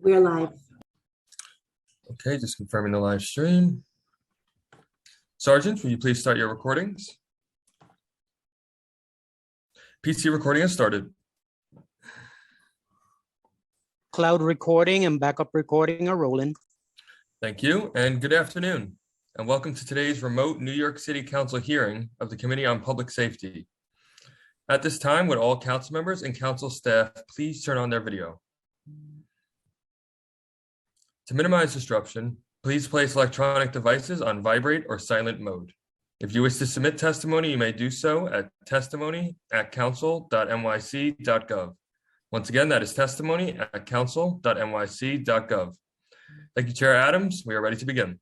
We're live. Okay, just confirming the live stream. Sergeant, will you please start your recordings? PC recording has started. Cloud recording and backup recording are rolling. Thank you, and good afternoon, and welcome to today's remote New York City Council hearing of the Committee on Public Safety. At this time, would all council members and council staff please turn on their video? To minimize disruption, please place electronic devices on vibrate or silent mode. If you wish to submit testimony, you may do so at testimony@council.nyc.gov. Once again, that is testimony@council.nyc.gov. Thank you, Chair Adams. We are ready to begin.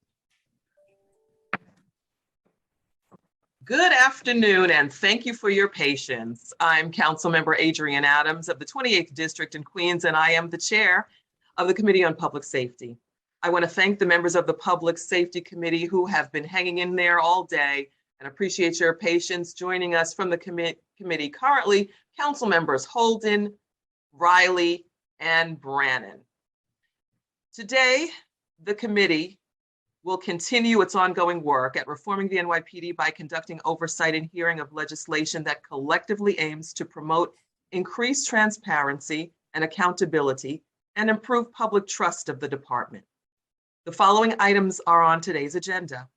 Good afternoon, and thank you for your patience. I'm Councilmember Adrienne Adams of the 28th District in Queens, and I am the chair of the Committee on Public Safety. I want to thank the members of the Public Safety Committee who have been hanging in there all day and appreciate your patience joining us from the committee. Currently, council members Holden, Riley, and Brannon. Today, the committee will continue its ongoing work at reforming the NYPD by conducting oversight and hearing of legislation that collectively aims to promote increased transparency and accountability and improve public trust of the department. The following items are on today's agenda.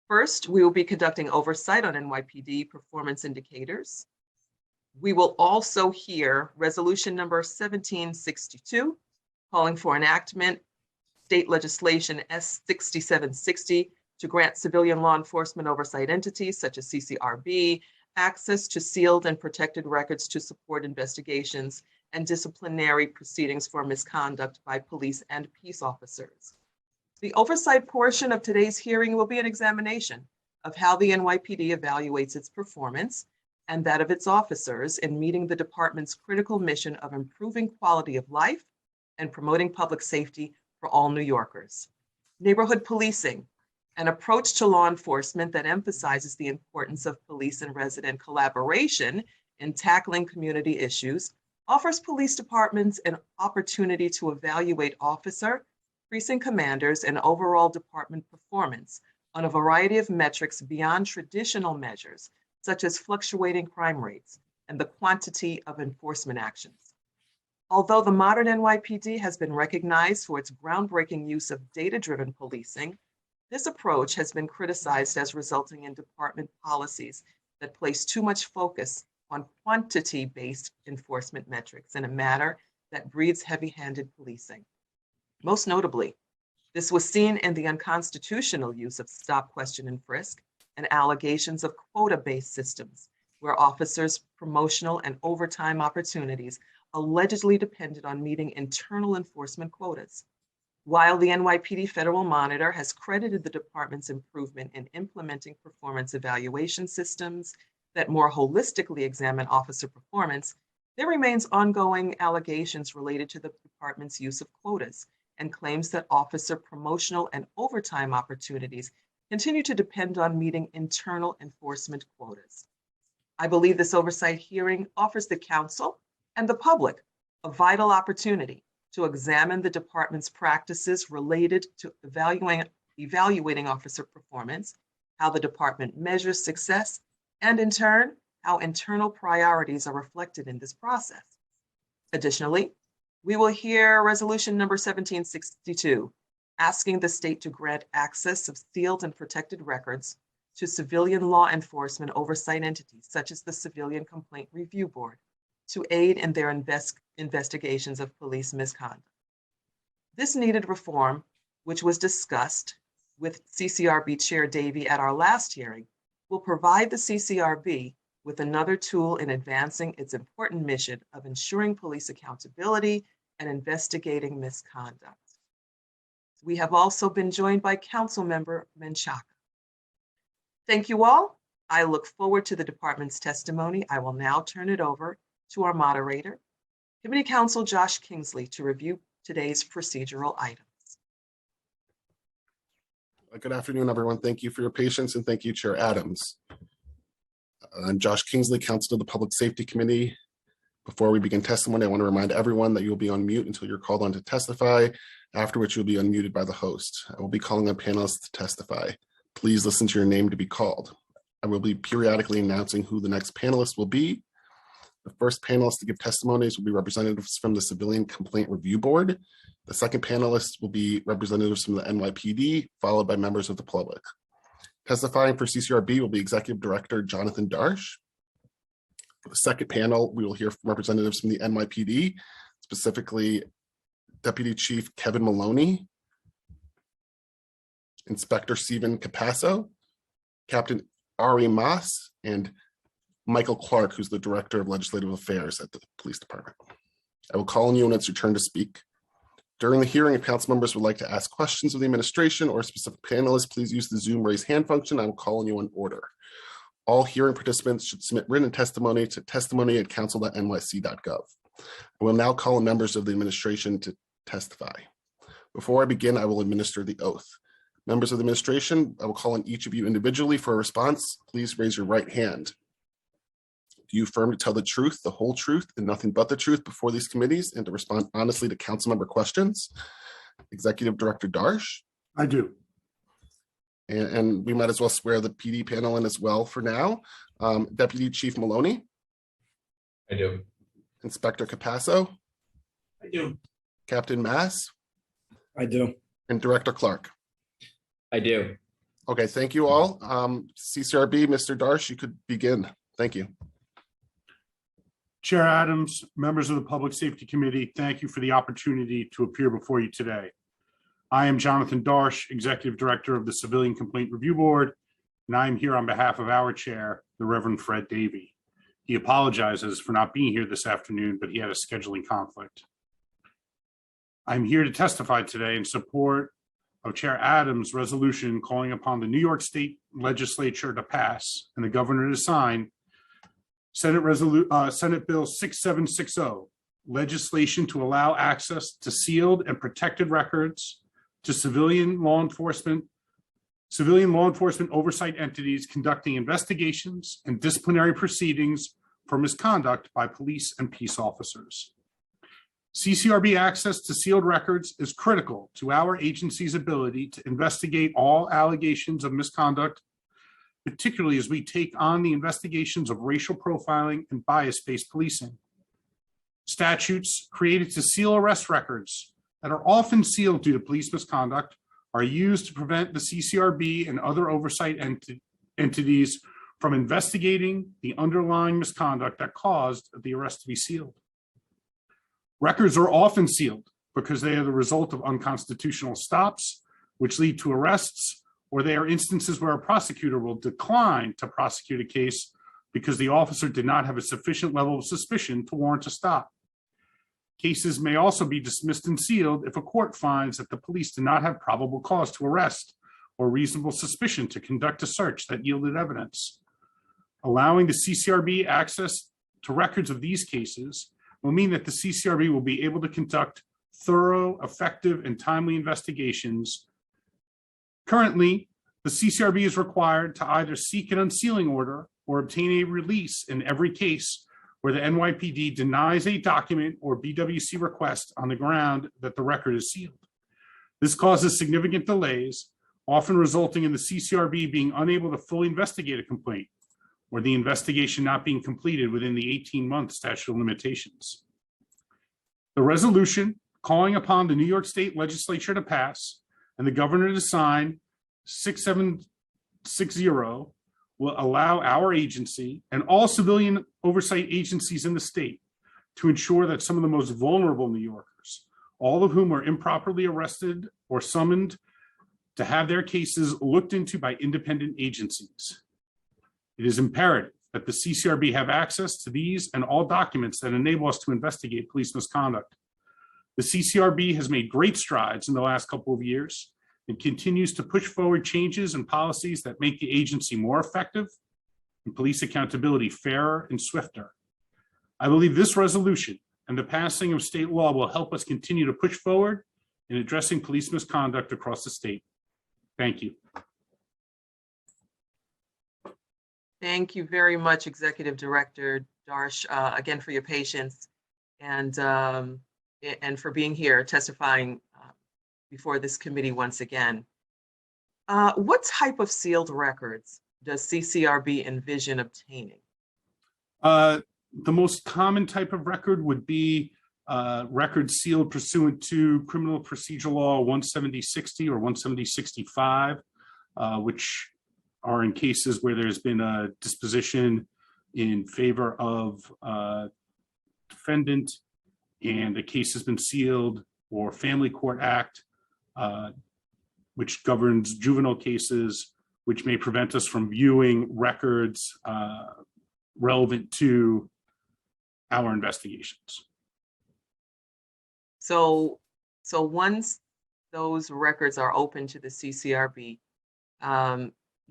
First, we will be conducting oversight on NYPD performance indicators. We will also hear resolution number 1762, calling for enactment state legislation S6760 to grant civilian law enforcement oversight entities such as Ccrb access to sealed and protected records to support investigations and disciplinary proceedings for misconduct by police and peace officers. The oversight portion of today's hearing will be an examination of how the NYPD evaluates its performance and that of its officers in meeting the department's critical mission of improving quality of life and promoting public safety for all New Yorkers. Neighborhood policing, an approach to law enforcement that emphasizes the importance of police and resident collaboration in tackling community issues, offers police departments an opportunity to evaluate officer, precinct commanders, and overall department performance on a variety of metrics beyond traditional measures, such as fluctuating crime rates and the quantity of enforcement actions. Although the modern NYPD has been recognized for its groundbreaking use of data-driven policing, this approach has been criticized as resulting in department policies that place too much focus on quantity-based enforcement metrics in a manner that breeds heavy-handed policing. Most notably, this was seen in the unconstitutional use of stop, question, and frisk and allegations of quota-based systems, where officers' promotional and overtime opportunities allegedly depended on meeting internal enforcement quotas. While the NYPD Federal Monitor has credited the department's improvement in implementing performance evaluation systems that more holistically examine officer performance, there remains ongoing allegations related to the department's use of quotas and claims that officer promotional and overtime opportunities continue to depend on meeting internal enforcement quotas. I believe this oversight hearing offers the council and the public a vital opportunity to examine the department's practices related to evaluating officer performance, how the department measures success, and in turn, how internal priorities are reflected in this process. Additionally, we will hear resolution number 1762, asking the state to grant access of sealed and protected records to civilian law enforcement oversight entities, such as the Civilian Complaint Review Board, to aid in their investigations of police misconduct. This needed reform, which was discussed with Ccrb Chair Davey at our last hearing, will provide the Ccrb with another tool in advancing its important mission of ensuring police accountability and investigating misconduct. We have also been joined by Councilmember Menchaca. Thank you all. I look forward to the department's testimony. I will now turn it over to our moderator, Committee Counsel Josh Kingsley, to review today's procedural items. Good afternoon, everyone. Thank you for your patience, and thank you, Chair Adams. I'm Josh Kingsley, Counsel to the Public Safety Committee. Before we begin testimony, I want to remind everyone that you will be on mute until you're called on to testify, after which you'll be unmuted by the host. I will be calling on panelists to testify. Please listen to your name to be called. I will be periodically announcing who the next panelist will be. The first panelist to give testimonies will be representatives from the Civilian Complaint Review Board. The second panelist will be representatives from the NYPD, followed by members of the public. Testifying for Ccrb will be Executive Director Jonathan Darsch. For the second panel, we will hear from representatives from the NYPD, specifically Deputy Chief Kevin Maloney, Inspector Stephen Capasso, Captain Ari Mas, and Michael Clark, who's the Director of Legislative Affairs at the Police Department. I will call on you when it's your turn to speak. During the hearing, if council members would like to ask questions of the administration or specific panelists, please use the Zoom raise hand function. I will call on you in order. All hearing participants should submit written testimony to testimony@council.nyc.gov. I will now call on members of the administration to testify. Before I begin, I will administer the oath. Members of the administration, I will call on each of you individually for a response. Please raise your right hand. Do you affirm to tell the truth, the whole truth, and nothing but the truth before these committees and to respond honestly to council member questions? Executive Director Darsch? I do. And we might as well swear the PD panel in as well for now. Deputy Chief Maloney? I do. Inspector Capasso? I do. Captain Mass? I do. And Director Clark? I do. Okay, thank you all. Ccrb, Mr. Darsch, you could begin. Thank you. Chair Adams, members of the Public Safety Committee, thank you for the opportunity to appear before you today. I am Jonathan Darsch, Executive Director of the Civilian Complaint Review Board, and I am here on behalf of our chair, the Reverend Fred Davey. He apologizes for not being here this afternoon, but he had a scheduling conflict. I'm here to testify today in support of Chair Adams' resolution calling upon the New York State Legislature to pass and the governor to sign Senate Bill 6760, legislation to allow access to sealed and protected records to civilian law enforcement oversight entities conducting investigations and disciplinary proceedings for misconduct by police and peace officers. Ccrb access to sealed records is critical to our agency's ability to investigate all allegations of misconduct, particularly as we take on the investigations of racial profiling and bias-based policing. Statutes created to seal arrest records that are often sealed due to police misconduct are used to prevent the Ccrb and other oversight entities from investigating the underlying misconduct that caused the arrest to be sealed. Records are often sealed because they are the result of unconstitutional stops, which lead to arrests, or they are instances where a prosecutor will decline to prosecute a case because the officer did not have a sufficient level of suspicion to warrant a stop. Cases may also be dismissed and sealed if a court finds that the police did not have probable cause to arrest or reasonable suspicion to conduct a search that yielded evidence. Allowing the Ccrb access to records of these cases will mean that the Ccrb will be able to conduct thorough, effective, and timely investigations. Currently, the Ccrb is required to either seek an unsealing order or obtain a release in every case where the NYPD denies a document or BWC request on the ground that the record is sealed. This causes significant delays, often resulting in the Ccrb being unable to fully investigate a complaint or the investigation not being completed within the 18-month statute of limitations. The resolution calling upon the New York State Legislature to pass and the governor to sign 6760 will allow our agency and all civilian oversight agencies in the state to ensure that some of the most vulnerable New Yorkers, all of whom are improperly arrested or summoned, to have their cases looked into by independent agencies. It is imperative that the Ccrb have access to these and all documents that enable us to investigate police misconduct. The Ccrb has made great strides in the last couple of years and continues to push forward changes and policies that make the agency more effective and police accountability fairer and swifter. I believe this resolution and the passing of state law will help us continue to push forward in addressing police misconduct across the state. Thank you. Thank you very much, Executive Director Darsch, again for your patience and for being here testifying before this committee once again. What type of sealed records does CCRB envision obtaining? The most common type of record would be records sealed pursuant to Criminal Procedure Law 170-60 or 170-65, which are in cases where there's been a disposition in favor of defendant and the case has been sealed, or Family Court Act, which governs juvenile cases, which may prevent us from viewing records relevant to our investigations. So once those records are open to the CCRB,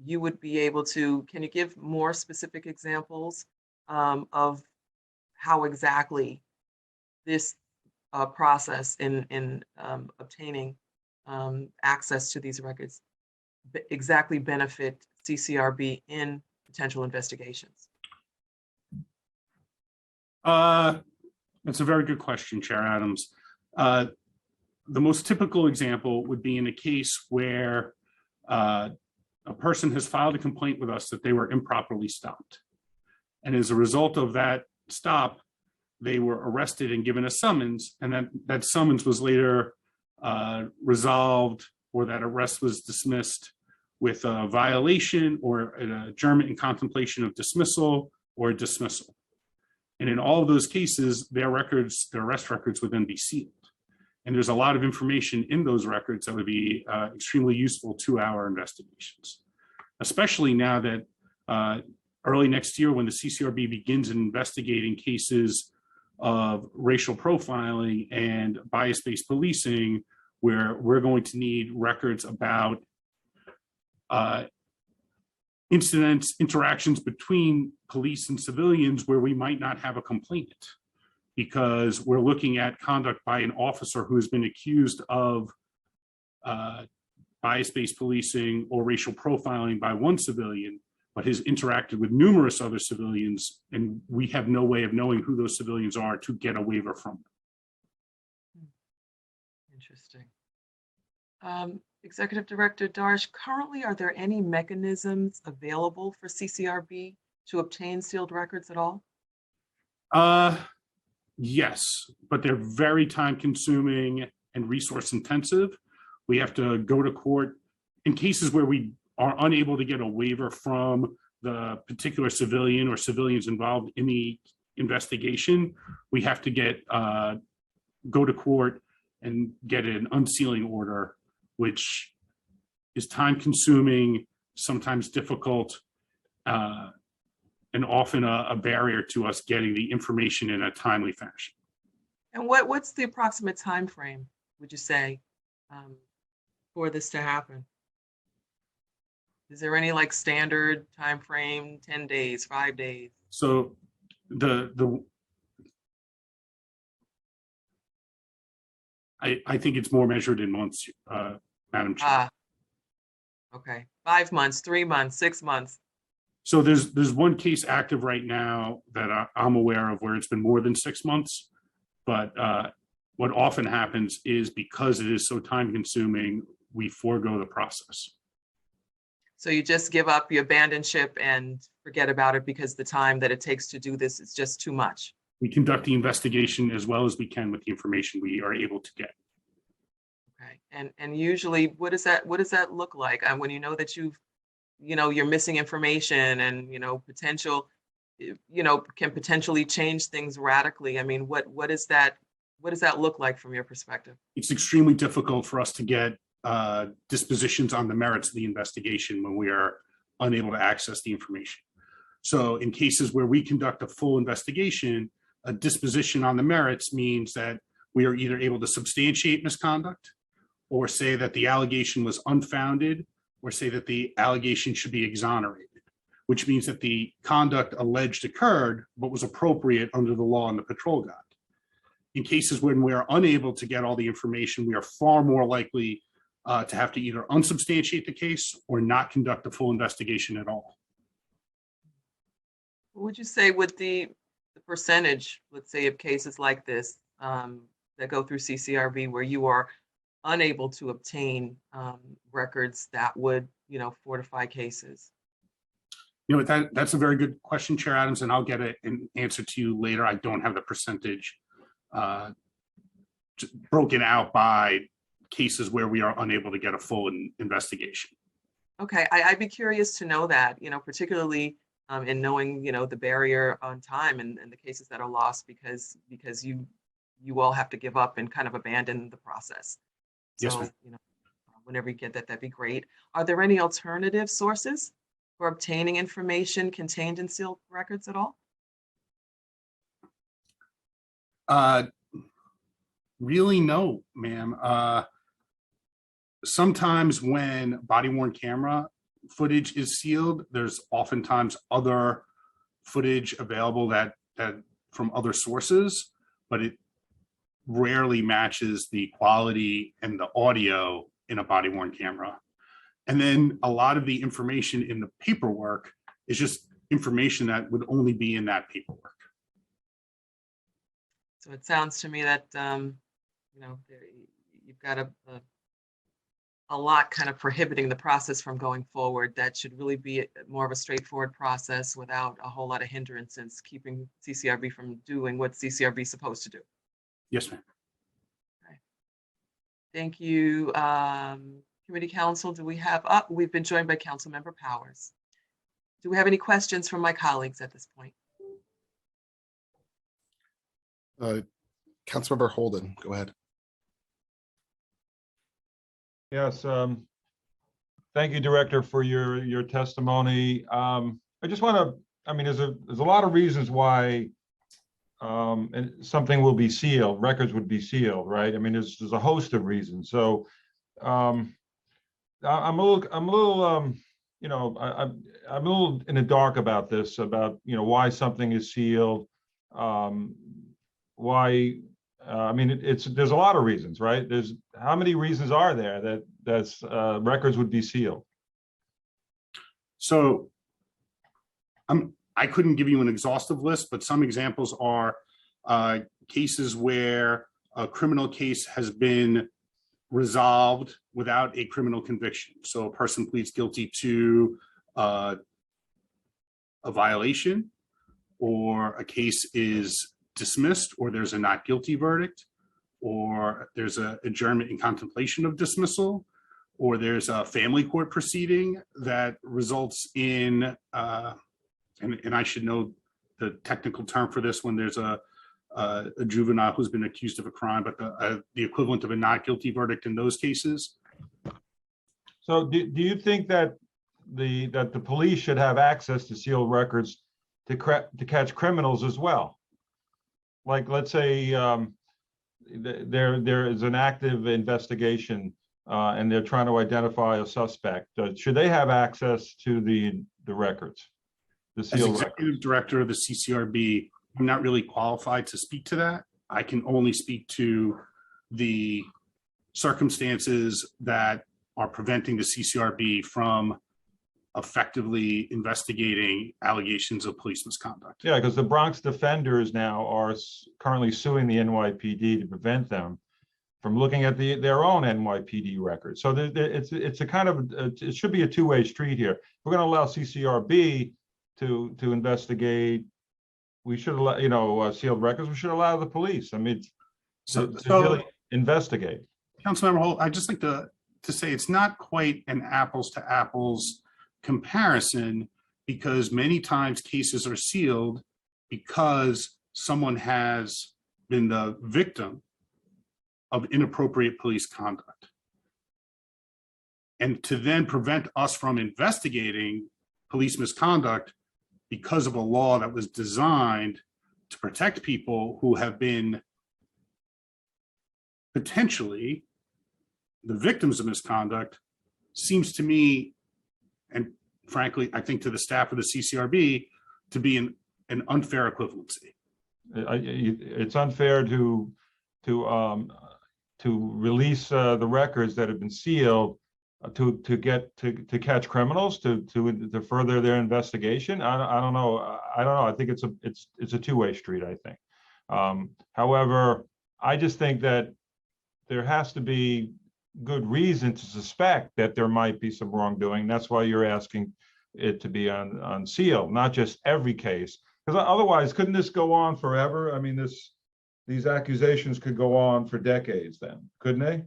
you would be able to, can you give more specific examples of how exactly this process in obtaining access to these records exactly benefit CCRB in potential investigations? That's a very good question, Chair Adams. The most typical example would be in a case where a person has filed a complaint with us that they were improperly stopped. And as a result of that stop, they were arrested and given a summons, and that summons was later resolved, or that arrest was dismissed with a violation or an adjournment in contemplation of dismissal or dismissal. And in all of those cases, their arrest records would then be sealed. And there's a lot of information in those records that would be extremely useful to our investigations, especially now that early next year, when the CCRB begins investigating cases of racial profiling and bias-based policing, where we're going to need records about incidents, interactions between police and civilians where we might not have a complainant, because we're looking at conduct by an officer who has been accused of bias-based policing or racial profiling by one civilian, but has interacted with numerous other civilians, and we have no way of knowing who those civilians are to get a waiver from them. Interesting. Executive Director Darsch, currently, are there any mechanisms available for CCRB to obtain sealed records at all? Yes, but they're very time-consuming and resource-intensive. We have to go to court in cases where we are unable to get a waiver from the particular civilian or civilians involved in the investigation. We have to go to court and get an unsealing order, which is time-consuming, sometimes difficult, and often a barrier to us getting the information in a timely fashion. And what's the approximate time frame, would you say, for this to happen? Is there any like standard time frame, 10 days, 5 days? So I think it's more measured in months, Madam Chair. Okay, 5 months, 3 months, 6 months. So there's one case active right now that I'm aware of where it's been more than 6 months, but what often happens is, because it is so time consuming, we forego the process. So you just give up, you abandon ship and forget about it because the time that it takes to do this is just too much. We conduct the investigation as well as we can with the information we are able to get. Okay, and usually, what does that look like? And when you know that you're missing information and potential, can potentially change things radically. I mean, what does that look like from your perspective? It's extremely difficult for us to get dispositions on the merits of the investigation when we are unable to access the information. So in cases where we conduct a full investigation, a disposition on the merits means that we are either able to substantiate misconduct, or say that the allegation was unfounded, or say that the allegation should be exonerated, which means that the conduct alleged occurred but was appropriate under the law and the patrol guide. In cases when we are unable to get all the information, we are far more likely to have to either unsubstantiate the case or not conduct a full investigation at all. What would you say would the percentage, let's say, of cases like this that go through CCRB where you are unable to obtain records that would, fortify cases? That's a very good question, Chair Adams, and I'll get an answer to you later. I don't have the percentage broken out by cases where we are unable to get a full investigation. Okay, I'd be curious to know that, particularly in knowing, the barrier on time and the cases that are lost because you all have to give up and kind of abandon the process. Yes, So, ma'am. whenever you get that, that'd be great. Are there any alternative sources for obtaining information contained in sealed records at all? Really, no, ma'am. Sometimes when body worn camera footage is sealed, there's oftentimes other footage available that from other sources, but it rarely matches the quality and the audio in a body worn camera. And then a lot of the information in the paperwork is just information that would only be in that paperwork. So it sounds to me that, you've got a lot kind of prohibiting the process from going forward. That should really be more of a straightforward process without a whole lot of hindrances, keeping CCRB from doing what CCRB is supposed to do. Yes, ma'am. Okay. Thank you. Committee Counsel, do we have, we've been joined by Councilmember Powers. Do we have any questions from my colleagues at this point? Councilmember Holden, go ahead. Yes, thank you, Director, for your testimony. I just want to, there's a lot of reasons why and something will be sealed, records would be sealed, right? There's a host of reasons. So I'm a little in the dark about this, about why something is sealed, why. There's a lot of reasons, right? How many reasons are there that records would be sealed? So I couldn't give you an exhaustive list, but some examples are cases where a criminal case has been resolved without a criminal conviction. So a person pleads guilty to a violation, or a case is dismissed, or there's a not guilty verdict, or there's an adjournment in contemplation of dismissal, or there's a family court proceeding that results in, and I should know the technical term for this, when there's a juvenile who's been accused of a crime, but the equivalent of a not guilty verdict in those cases. So do you think that the police should have access to sealed records to catch criminals as well? Like, let's say there is an active investigation and they're trying to identify a suspect. Should they have access to the records, the As sealed executive records? director of the CCRB, I'm not really qualified to speak to that. I can only speak to the circumstances that are preventing the CCRB from effectively investigating allegations of police misconduct. Yeah, because the Bronx defenders now are currently suing the NYPD to prevent them from looking at their own NYPD records. So it's a kind of, it should be a two-way street here. We're going to allow CCRB to investigate. We should allow, sealed records. We should allow the police. To really investigate. Councilmember Holt, I'd just like to say it's not quite an apples to apples comparison, because many times cases are sealed because someone has been the victim of inappropriate police conduct. And to then prevent us from investigating police misconduct because of a law that was designed to protect people who have been potentially the victims of misconduct, seems to me, and frankly, I think to the staff of the CCRB, to be an unfair equivalency. It's unfair to release the records that have been sealed to catch criminals to further their investigation. I don't know. I don't know. I think it's a two-way street, I think. However, I just think that there has to be good reason to suspect that there might be some wrongdoing. That's why you're asking it to be on seal, not just every case. Because otherwise, couldn't this go on forever? I mean, these accusations could go on for decades then, couldn't they?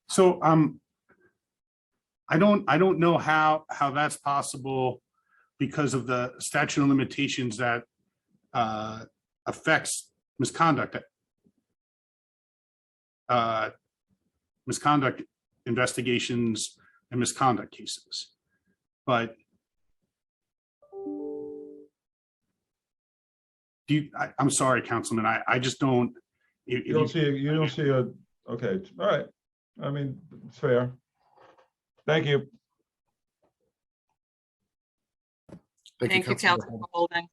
So I don't know how that's possible because of the statute of limitations that affects misconduct investigations and misconduct cases. But I'm sorry, Councilman, I just don't. You don't see a, okay, all right. I mean, it's fair. Thank you. Thank you, Councilman Holden.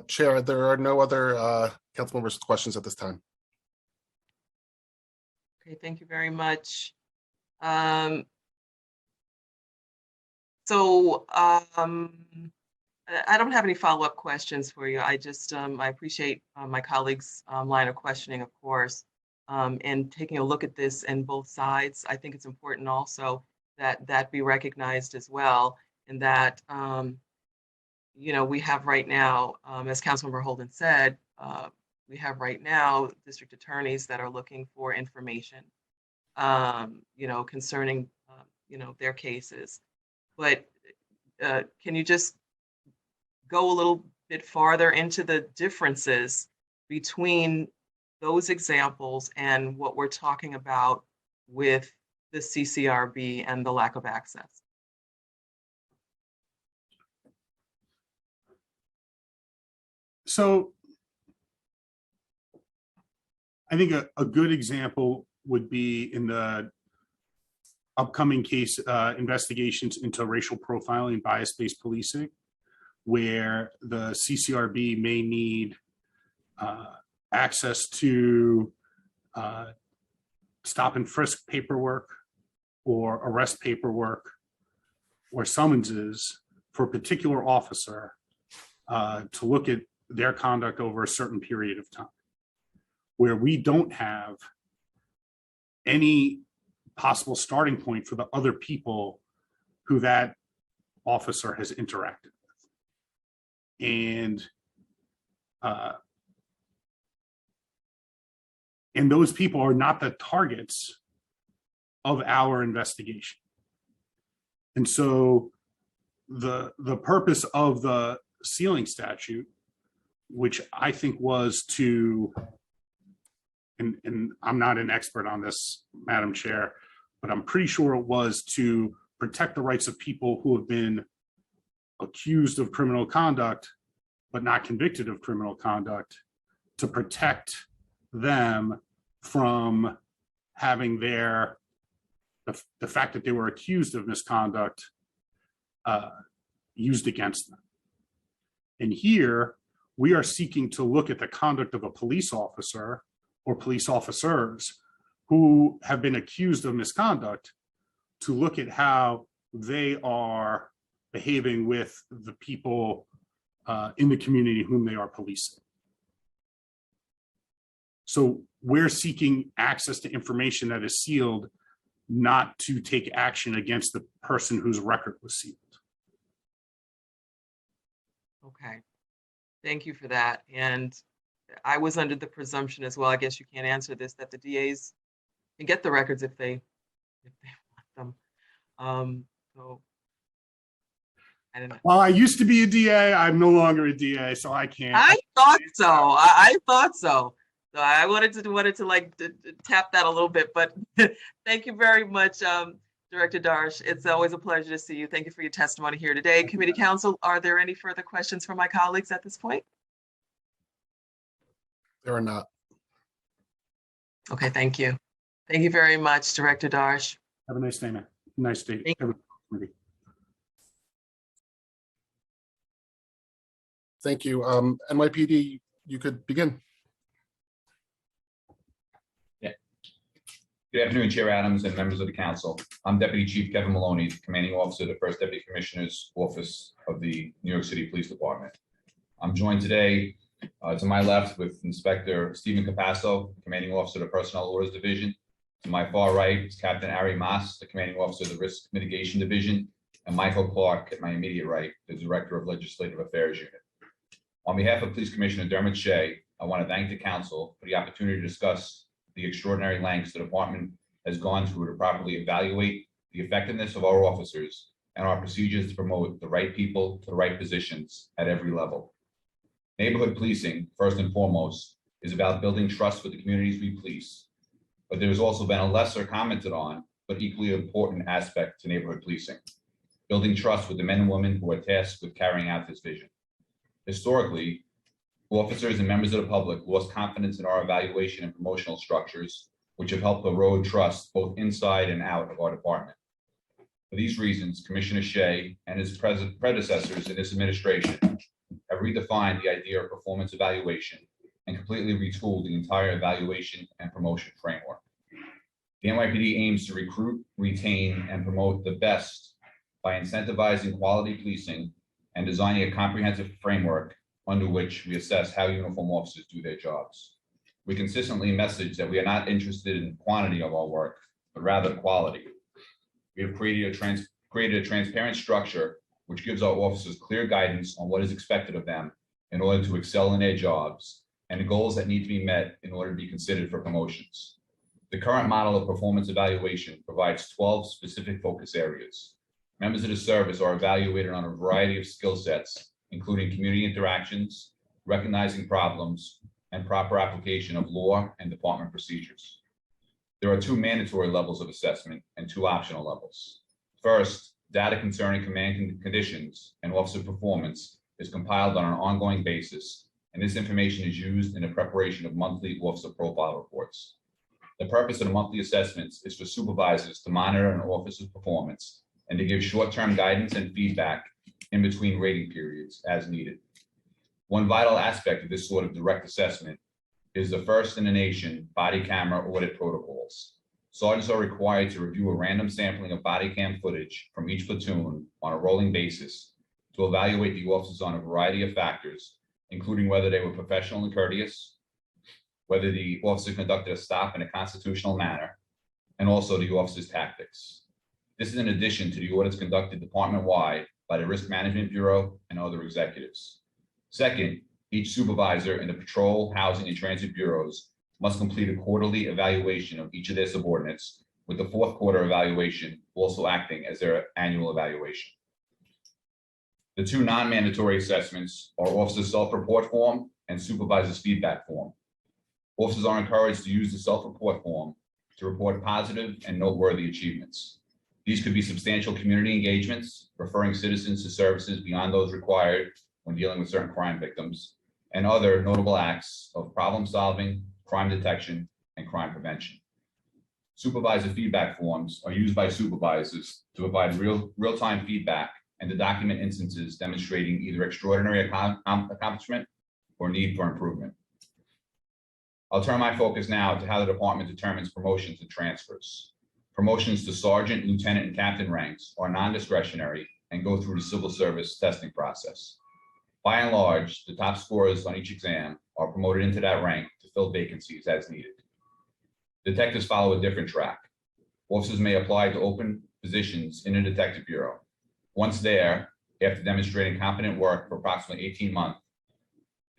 Chair, there are no other council members with questions at this time. Okay, thank you very much. I don't have any follow-up questions for you. I just, I appreciate my colleagues' line of questioning, of course, and taking a look at this in both sides. I think it's important also that that be recognized as well, and that, you know, we have right now, as Councilmember Holden said, we have right now district attorneys that are looking for information, you know, concerning, you know, their cases. But can you just go a little bit farther into the differences between those examples and what we're talking about with the CCRB and the lack of access? So I think a good example would be in the upcoming case investigations into racial profiling and bias-based policing, where the CCRB may need access to stop and frisk paperwork or arrest paperwork or summonses for a particular officer to look at their conduct over a certain period of time, where we don't have any possible starting point for the other people who that officer has interacted with. And those people are not the targets of our investigation. And so the purpose of the sealing statute, which I think was to, and I'm not an expert on this, Madam Chair, but I'm pretty sure it was to protect the rights of people who have been accused of criminal conduct, but not convicted of criminal conduct, to protect them from having the fact that they were accused of misconduct used against them. And here we are seeking to look at the conduct of a police officer or police officers who have been accused of misconduct, to look at how they are behaving with the people in the community whom they are policing. So we're seeking access to information that is sealed, not to take action against the person whose record was sealed. Okay, thank you for that. And I was under the presumption as well, I guess you can't answer this, that the DAs can get the records if they want them. So I don't know. Well, I used to be a DA. I'm no longer a DA, so I can't. I thought so. I thought so. So I wanted to like tap that a little bit, but thank you very much, Director Darsch. It's always a pleasure to see you. Thank you for your testimony here today. Committee Counsel, are there any further questions from my colleagues at this point? There are not. Okay, thank you. Thank you very much, Director Darsch. Have a nice day, man. Nice day. Thank you. NYPD, you could begin. Good afternoon, Chair Adams and members of the council. I'm Deputy Chief Kevin Maloney, Commanding Officer of the First Deputy Commissioner's Office of the New York City Police Department. I'm joined today to my left with Inspector Stephen Capasso, Commanding Officer of the Personnel Orders Division. To my far right is Captain Ari Mas, the Commanding Officer of the Risk Mitigation Division, and Michael Clark at my immediate right, the Director of Legislative Affairs Unit. On behalf of Police Commissioner Dermot Shea, I want to thank the council for the opportunity to discuss the extraordinary lengths the department has gone through to properly evaluate the effectiveness of our officers and our procedures to promote the right people to the right positions at every level. Neighborhood policing, first and foremost, is about building trust with the communities we police. But there's also been a lesser commented on, but equally important aspect to neighborhood policing, building trust with the men and women who are tasked with carrying out this vision. Historically, officers and members of the public lost confidence in our evaluation and promotional structures, which have helped erode trust both inside and out of our department. For these reasons, Commissioner Shea and his predecessors in this administration have redefined the idea of performance evaluation and completely retooled the entire evaluation and promotion framework. The NYPD aims to recruit, retain, and promote the best by incentivizing quality policing and designing a comprehensive framework under which we assess how uniform officers do their jobs. We consistently message that we are not interested in quantity of our work, but rather quality. We have created a transparent structure which gives our officers clear guidance on what is expected of them in order to excel in their jobs and the goals that need to be met in order to be considered for promotions. The current model of performance evaluation provides 12 specific focus areas. Members of the service are evaluated on a variety of skill sets, including community interactions, recognizing problems, and proper application of law and department procedures. There are 2 mandatory levels of assessment and 2 optional levels. First, data concerning command conditions and officer performance is compiled on an ongoing basis, and this information is used in the preparation of monthly officer profile reports. The purpose of the monthly assessments is for supervisors to monitor an officer's performance and to give short-term guidance and feedback in between rating periods as needed. One vital aspect of this sort of direct assessment is the first in the nation body camera audit protocols. Sergeants are required to review a random sampling of body cam footage from each platoon on a rolling basis to evaluate the officers on a variety of factors, including whether they were professional and courteous, whether the officer conducted a stop in a constitutional manner, and also the officer's tactics. This is in addition to the audits conducted department-wide by the Risk Management Bureau and other executives. Second, each supervisor in the patrol, housing, and transit bureaus must complete a quarterly evaluation of each of their subordinates, with the 4th quarter evaluation also acting as their annual evaluation. The 2 non-mandatory assessments are officer's self-report form and supervisor's feedback form. Officers are encouraged to use the self-report form to report positive and noteworthy achievements. These could be substantial community engagements, referring citizens to services beyond those required when dealing with certain crime victims, and other notable acts of problem solving, crime detection, and crime prevention. Supervisor feedback forms are used by supervisors to provide real-time feedback and to document instances demonstrating either extraordinary accomplishment or need for improvement. I'll turn my focus now to how the department determines promotions and transfers. Promotions to sergeant, lieutenant, and captain ranks are non-discretionary and go through the civil service testing process. By and large, the top scorers on each exam are promoted into that rank to fill vacancies as needed. Detectives follow a different track. Officers may apply to open positions in the Detective Bureau. Once there, after demonstrating competent work for approximately 18 months,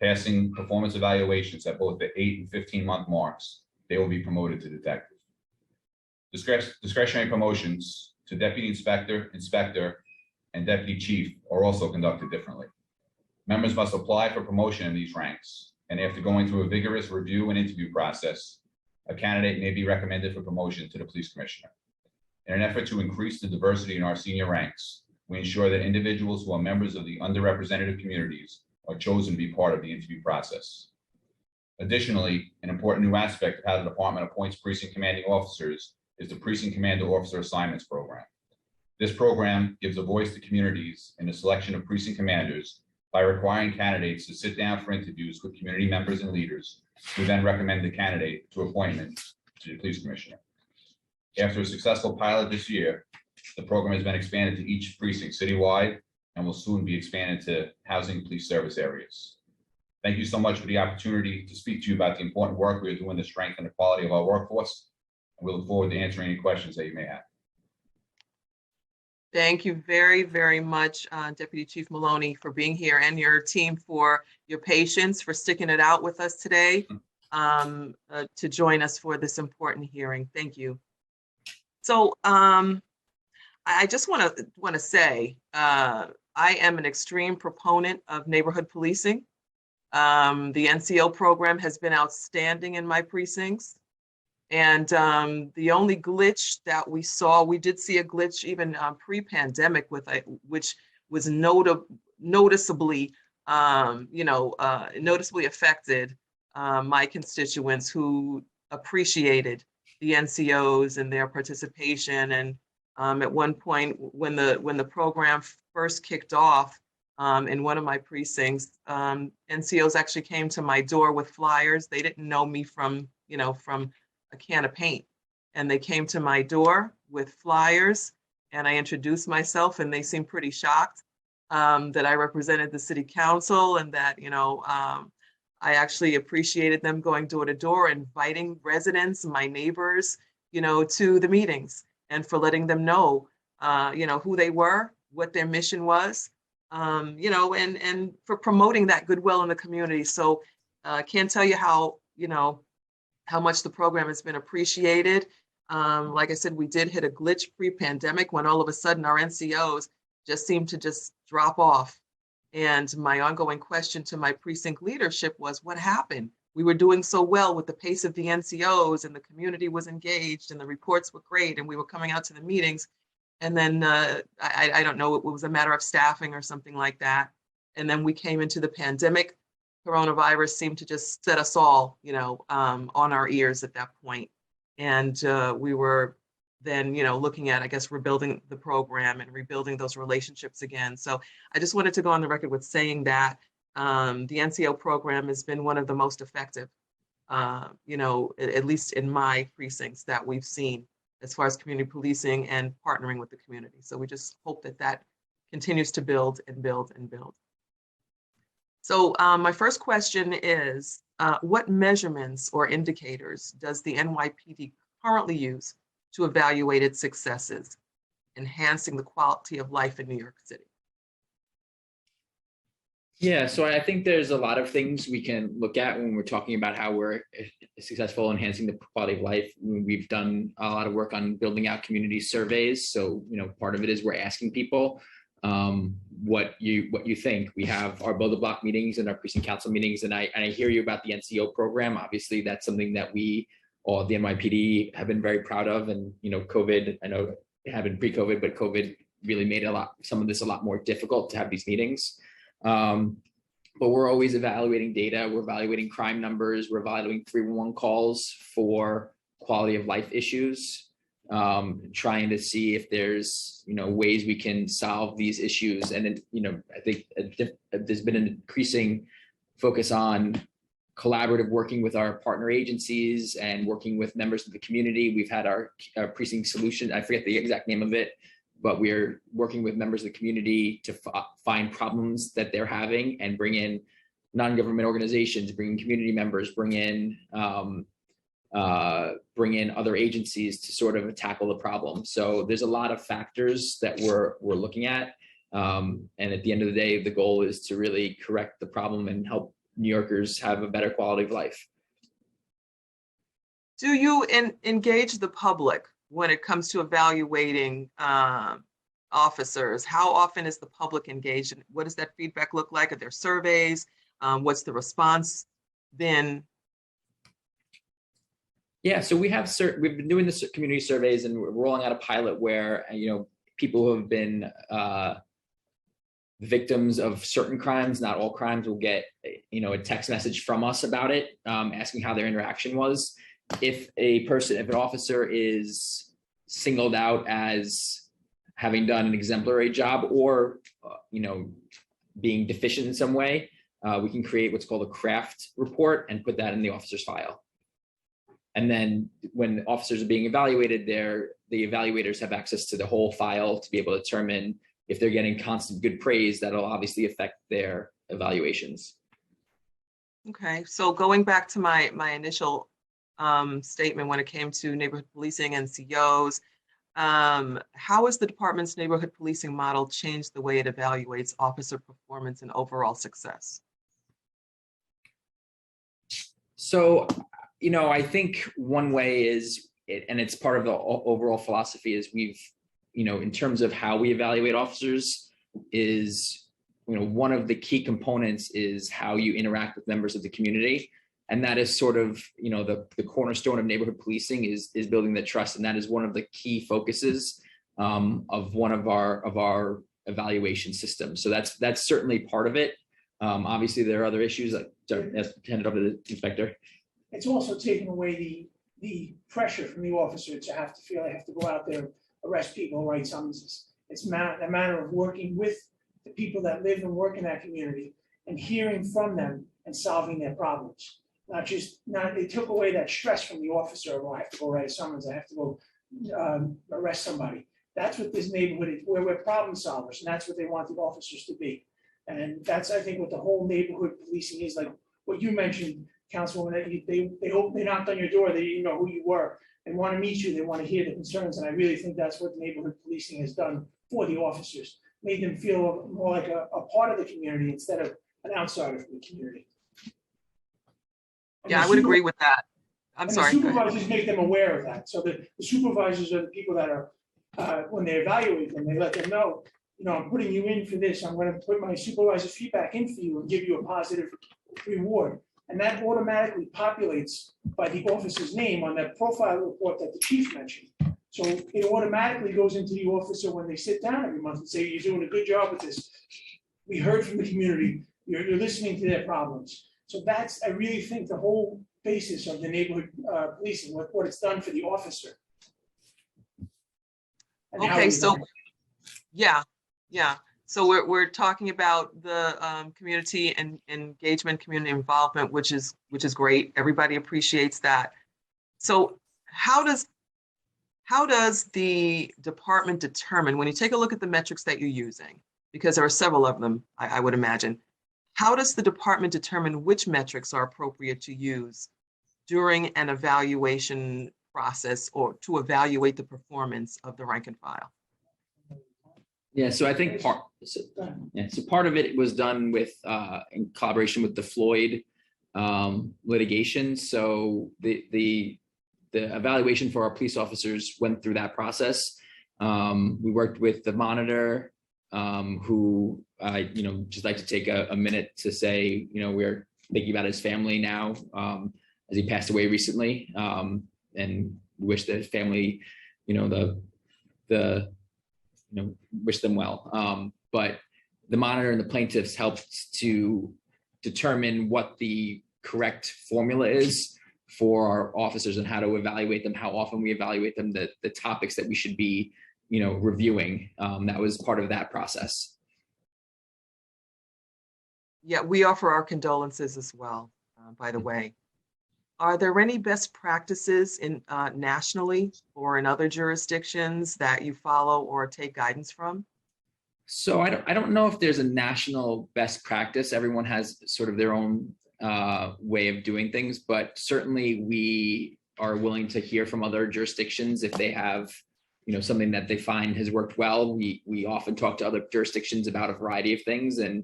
passing performance evaluations at both the 8 and 15-month marks, they will be promoted to detective. Discretionary promotions to deputy inspector, inspector, and deputy chief are also conducted differently. Members must apply for promotion in these ranks, and after going through a vigorous review and interview process, a candidate may be recommended for promotion to the police commissioner. In an effort to increase the diversity in our senior ranks, we ensure that individuals who are members of the underrepresented communities are chosen to be part of the interview process. Additionally, an important new aspect of how the department appoints precinct commanding officers is the Precinct Commander Officer Assignments Program. This program gives a voice to communities in the selection of precinct commanders by requiring candidates to sit down for interviews with community members and leaders who then recommend the candidate to appointment to the police commissioner. After a successful pilot this year, the program has been expanded to each precinct citywide and will soon be expanded to housing police service areas. Thank you so much for the opportunity to speak to you about the important work we are doing to strengthen the quality of our workforce. And we look forward to answering any questions that you may have. Thank you very, very much, Deputy Chief Maloney, for being here, and your team for your patience, for sticking it out with us today to join us for this important hearing. Thank you. So I just want to say I am an extreme proponent of neighborhood policing. The NCO program has been outstanding in my precincts. And the only glitch that we saw, we did see a glitch even pre-pandemic which was noticeably, noticeably affected my constituents who appreciated the NCOs and their participation. And at one point, when the program first kicked off in one of my precincts, NCOs actually came to my door with flyers. They didn't know me from a can of paint, and they came to my door with flyers, and I introduced myself, and they seemed pretty shocked that I represented the city council, and that I actually appreciated them going door to door, inviting residents, my neighbors, to the meetings, and for letting them know who they were, what their mission was, and for promoting that goodwill in the community. So I can't tell you how much the program has been appreciated. Like I said, we did hit a glitch pre-pandemic when all of a sudden our NCOs just seemed to just drop off. And my ongoing question to my precinct leadership was, what happened? We were doing so well with the pace of the NCOs, and the community was engaged, and the reports were great, and we were coming out to the meetings. And then I don't know, it was a matter of staffing or something like that. And then we came into the pandemic. Coronavirus seemed to just set us all, on our ears at that point. And we were then, looking at, I guess, rebuilding the program and rebuilding those relationships again. So I just wanted to go on the record with saying that the NCO program has been one of the most effective, at least in my precincts that we've seen as far as community policing and partnering with the community. So we just hope that that continues to build and build and build. So my first question is, what measurements or indicators does the NYPD currently use to evaluate its successes, enhancing the quality of life in New York City? Yeah, so I think there's a lot of things we can look at when we're talking about how we're successful enhancing the quality of life. We've done a lot of work on building out community surveys. So, part of it is we're asking people what you think. We have our Build a Block meetings and our precinct council meetings, and I hear you about the NCO program. Obviously, that's something that we, all the NYPD, have been very proud of. And COVID, I know it happened pre-COVID, but COVID really made some of this a lot more difficult to have these meetings. But we're always evaluating data. We're evaluating crime numbers. We're evaluating 311 calls for quality of life issues. Trying to see if there's ways we can solve these issues. And I think there's been an increasing focus on collaborative working with our partner agencies and working with members of the community. We've had our precinct solution, I forget the exact name of it, but we're working with members of the community to find problems that they're having and bring in non-government organizations, bring in community members, bring in other agencies to sort of tackle the problem. So there's a lot of factors that we're looking at. And at the end of the day, the goal is to really correct the problem and help New Yorkers have a better quality of life. Do you engage the public when it comes to evaluating officers? How often is the public engaged? And what does that feedback look like? Are there surveys? What's the response been? Yeah, so we've been doing the community surveys, and we're rolling out a pilot where people who have been victims of certain crimes, not all crimes, will get a text message from us about it, asking how their interaction was. If an officer is singled out as having done an exemplary job or being deficient in some way, we can create what's called a craft report and put that in the officer's file. And then when officers are being evaluated, the evaluators have access to the whole file to be able to determine if they're getting constant good praise. That'll obviously affect their evaluations. Okay, so going back to my initial statement when it came to neighborhood policing and COs, how has the department's neighborhood policing model changed the way it evaluates officer performance and overall success? So, I think one way is, and it's part of the overall philosophy, is we've, in terms of how we evaluate officers is, one of the key components is how you interact with members of the community. And that is sort of, the cornerstone of neighborhood policing is building the trust. And that is one of the key focuses of one of our evaluation systems. So that's certainly part of it. Obviously, there are other issues that handed over to the inspector. It's also taken away the pressure from the officer to have to feel they have to go out there, arrest people, write summonses. It's a matter of working with the people that live and work in that community and hearing from them and solving their problems. They took away that stress from the officer. Well, I have to go write a summons. I have to go arrest somebody. That's what this neighborhood is, where we're problem solvers, and that's what they want the officers to be. And that's, I think, what the whole neighborhood policing is, like what you mentioned, Councilwoman, that they knocked on your door, they didn't know who you were, they want to meet you, they want to hear the concerns, and I really think that's what neighborhood policing has done for the officers, made them feel more like a part of the community instead of an outsider from the community. And Yeah, I would agree with that. I'm sorry. The supervisors make them aware of that. So the supervisors are the people that are, when they evaluate them, they let them know, I'm putting you in for this. I'm going to put my supervisor feedback in for you and give you a positive reward. And that automatically populates by the officer's name on that profile report that the chief mentioned. So it automatically goes into the officer when they sit down every month and say, you're doing a good job with this. We heard from the community. You're listening to their problems. So that's, I really think, the whole basis of the neighborhood policing, what it's done for the officer. And how Okay, we so evaluate. yeah. So we're talking about the community and engagement, community involvement, which is great. Everybody appreciates that. So how does the department determine, when you take a look at the metrics that you're using, because there are several of them, I would imagine, how does the department determine which metrics are appropriate to use during an evaluation process or to evaluate the performance of the rank and file? Yeah, so I think part of it was done with in collaboration with the Floyd litigation. So the evaluation for our police officers went through that process. We worked with the monitor, who I just like to take a minute to say, we're thinking about his family now, as he passed away recently, and wish the family, wish them well. But the monitor and the plaintiffs helped to determine what the correct formula is for our officers and how to evaluate them, how often we evaluate them, the topics that we should be, reviewing. That was part of that process. Yeah, we offer our condolences as well, by the way. Are there any best practices in nationally or in other jurisdictions that you follow or take guidance from? So I don't know if there's a national best practice. Everyone has sort of their own way of doing things, but certainly we are willing to hear from other jurisdictions if they have, something that they find has worked well. We often talk to other jurisdictions about a variety of things, and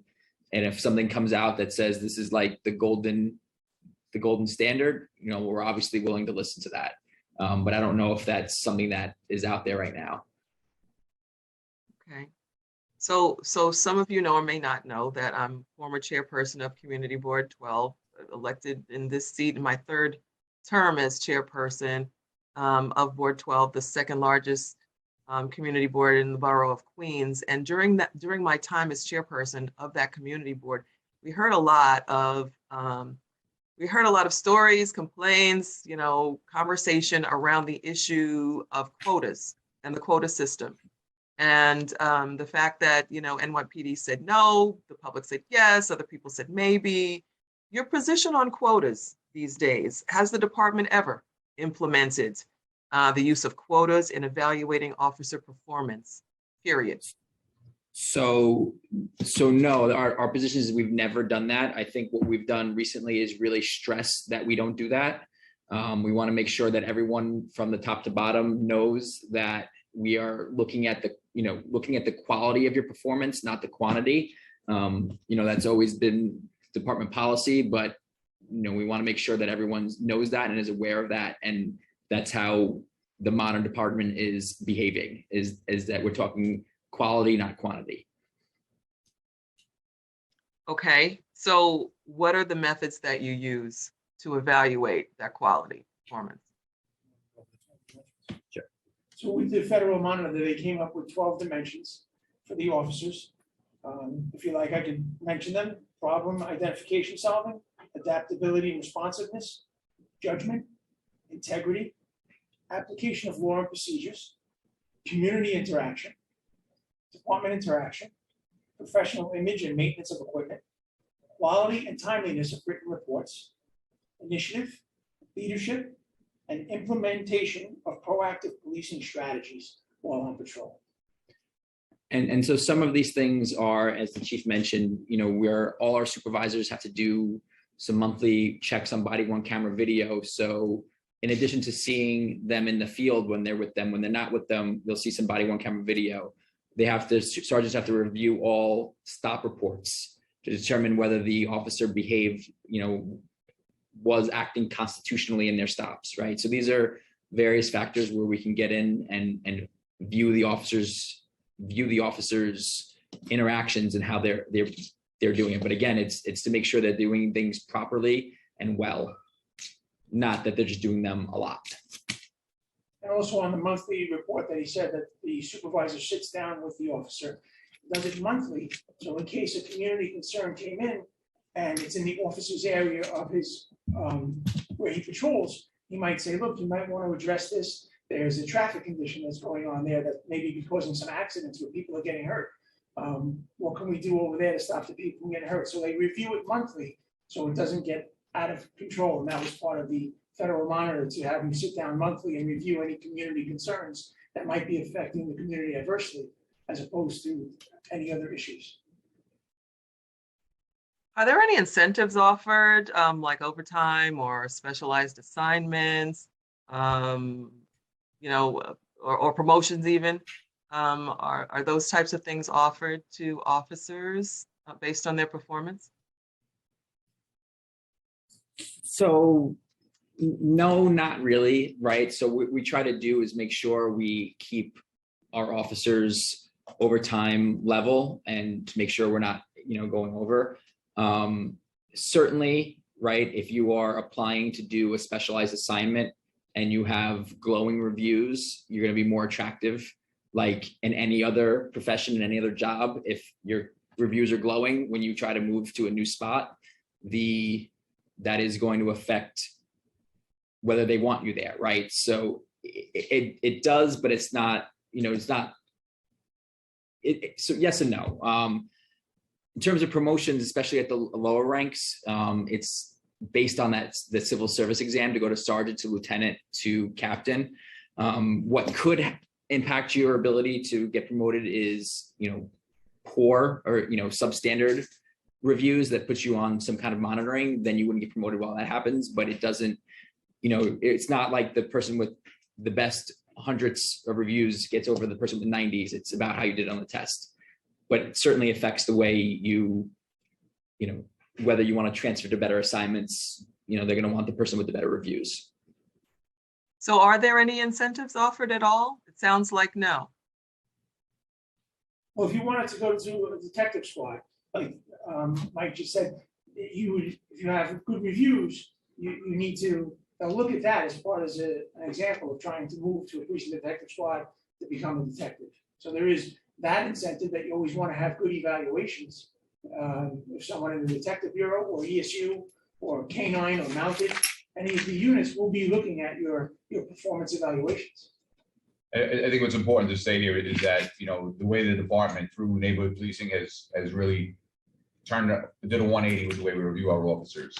if something comes out that says this is like the golden standard, we're obviously willing to listen to that. But I don't know if that's something that is out there right now. Okay. So some of you know or may not know that I'm former chairperson of Community Board 12, elected in this seat in my third term as chairperson of Board 12, the second largest community board in the borough of Queens. And during my time as chairperson of that community board, we heard a lot of stories, complaints, conversation around the issue of quotas and the quota system. And the fact that, NYPD said no, the public said yes, other people said maybe. Your position on quotas these days, has the department ever implemented the use of quotas in evaluating officer performance, period? So no, our position is we've never done that. I think what we've done recently is really stress that we don't do that. We want to make sure that everyone from the top to bottom knows that we are looking at the quality of your performance, not the quantity. That's always been department policy, but we want to make sure that everyone knows that and is aware of that. And that's how the modern department is behaving, is that we're talking quality, not quantity. Okay, so what are the methods that you use to evaluate that quality performance? Sure. So with the federal monitor, they came up with 12 dimensions for the officers. If you like, I can mention them: problem identification solving, adaptability and responsiveness, judgment, integrity, application of law and procedures, community interaction, department interaction, professional image and maintenance of equipment, quality and timeliness of written reports, initiative, leadership, and implementation of proactive policing strategies while on patrol. And so some of these things are, as the chief mentioned, where all our supervisors have to do some monthly checks on body worn camera video. So in addition to seeing them in the field when they're with them, when they're not with them, they'll see some body worn camera video. Sergeants have to review all stop reports to determine whether the officer behaved, was acting constitutionally in their stops, right? So these are various factors where we can get in and view the officers' interactions and how they're doing it. But again, it's to make sure that they're doing things properly and well, not that they're just doing them a lot. And also on the monthly report that he said that the supervisor sits down with the officer, does it monthly. So in case a community concern came in and it's in the officer's area of his, where he patrols, he might say, look, you might want to address this. There's a traffic condition that's going on there that maybe be causing some accidents where people are getting hurt. What can we do over there to stop the people from getting hurt? So they review it monthly so it doesn't get out of control. And that was part of the federal monitor, to have them sit down monthly and review any community concerns that might be affecting the community adversely, as opposed to any other issues. Are there any incentives offered, like overtime or specialized assignments, or promotions even? Are those types of things offered to officers based on their performance? So no, not really, right? So what we try to do is make sure we keep our officers overtime level and to make sure we're not, going over. Certainly, right, if you are applying to do a specialized assignment and you have glowing reviews, you're going to be more attractive. Like in any other profession, in any other job, if your reviews are glowing when you try to move to a new spot, that is going to affect whether they want you there, right? So it does, but it's not, it's not. So yes and no. In terms of promotions, especially at the lower ranks, it's based on the civil service exam to go to sergeant, to lieutenant, to captain. What could impact your ability to get promoted is, poor or, substandard reviews that puts you on some kind of monitoring. Then you wouldn't get promoted while that happens, but it doesn't, it's not like the person with the best hundreds of reviews gets over the person with 90s. It's about how you did on the test, but it certainly affects the way whether you want to transfer to better assignments, they're going to want the person with the better reviews. So are there any incentives offered at all? It sounds like no. Well, if you wanted to go to a detective squad, like Mike just said, if you have good reviews, you need to look at that as part of an example of trying to move to a precinct detective squad to become a detective. So there is that incentive that you always want to have good evaluations. If someone in the detective bureau or ESU or K9 or mounted, any of the units will be looking at your performance evaluations. I think what's important to say here is that, the way the department through neighborhood policing has really did a 180 with the way we review our officers.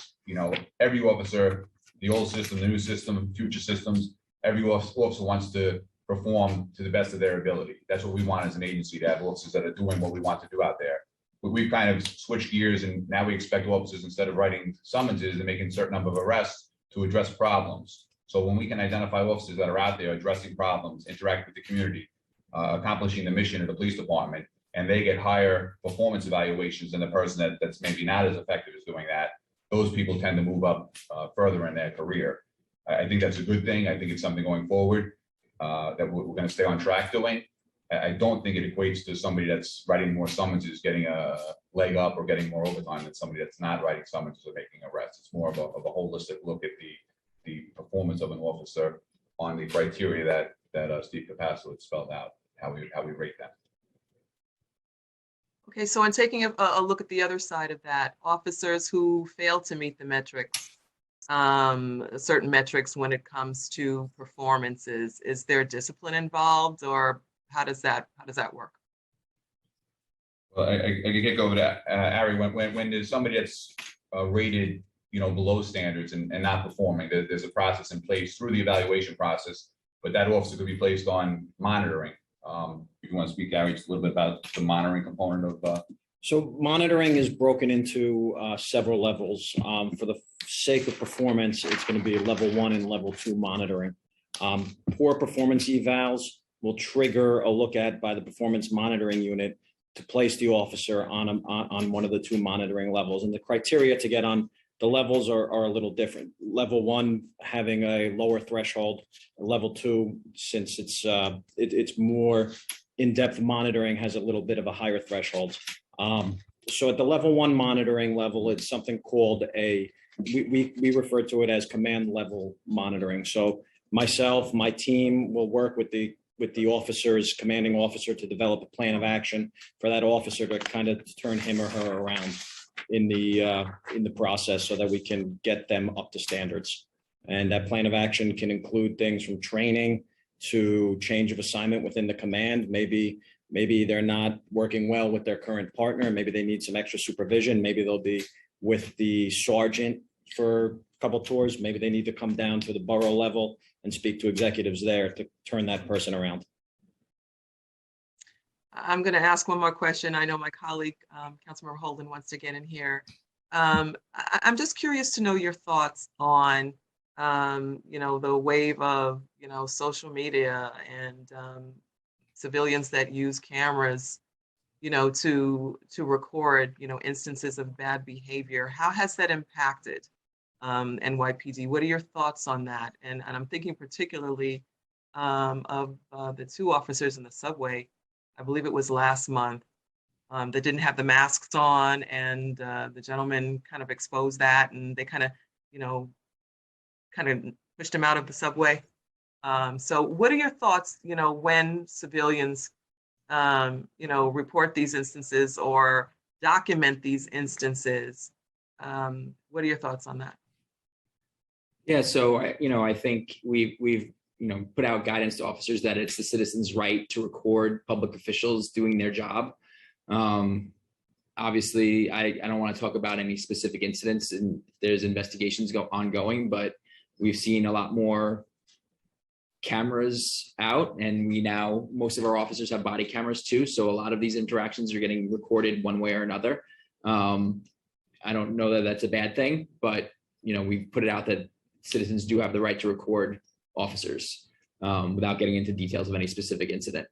Every officer the old system, the new system, future systems, every officer wants to perform to the best of their ability. That's what we want as an agency, to have officers that are doing what we want to do out there. But we've kind of switched gears, and now we expect officers, instead of writing summonses and making a certain number of arrests, to address problems. So when we can identify officers that are out there addressing problems, interact with the community, accomplishing the mission of the police department, and they get higher performance evaluations than the person that's maybe not as effective as doing that, those people tend to move up further in their career. I think that's a good thing. I think it's something going forward that we're going to stay on track doing. I don't think it equates to somebody that's writing more summonses getting a leg up or getting more overtime than somebody that's not writing summonses or making arrests. It's more of a holistic look at the performance of an officer on the criteria that Steve Capasso had spelled out, how we rate them. Okay, so in taking a look at the other side of that, officers who fail to meet the metrics, certain metrics when it comes to performances, is there discipline involved, or how does that work? Well, I can kick over to Ari. When there's somebody that's rated, below standards and not performing, there's a process in place through the evaluation process, but that officer could be placed on monitoring. If you want to speak, Ari, just a little bit about the monitoring component of. So monitoring is broken into several levels. For the sake of performance, it's going to be level 1 and level 2 monitoring. Poor performance evals will trigger a look at by the performance monitoring unit to place the officer on one of the 2 monitoring levels. And the criteria to get on the levels are a little different. Level 1 having a lower threshold. Level 2, since it's more in-depth monitoring, has a little bit of a higher threshold. So at the level 1 monitoring level, it's something called we refer to it as command level monitoring. So myself, my team will work with the commanding officer to develop a plan of action for that officer to kind of turn him or her around in the process so that we can get them up to standards. And that plan of action can include things from training to change of assignment within the command. Maybe they're not working well with their current partner. Maybe they need some extra supervision. Maybe they'll be with the sergeant for a couple tours. Maybe they need to come down to the borough level and speak to executives there to turn that person around. I'm going to ask one more question. I know my colleague, Councilmember Holden, wants to get in here. I'm just curious to know your thoughts on, the wave of, social media and civilians that use cameras, to record, instances of bad behavior. How has that impacted NYPD? What are your thoughts on that? And I'm thinking particularly of the 2 officers in the subway, I believe it was last month, that didn't have the masks on, and the gentleman kind of exposed that, and they kind of pushed him out of the subway. So what are your thoughts, when civilians, report these instances or document these instances? What are your thoughts on that? Yeah, so I think we've put out guidance to officers that it's the citizens' right to record public officials doing their job. Obviously, I don't want to talk about any specific incidents, and there's investigations ongoing, but we've seen a lot more cameras out, and most of our officers have body cameras too. So a lot of these interactions are getting recorded one way or another. I don't know that that's a bad thing, but we put it out that citizens do have the right to record officers without getting into details of any specific incident.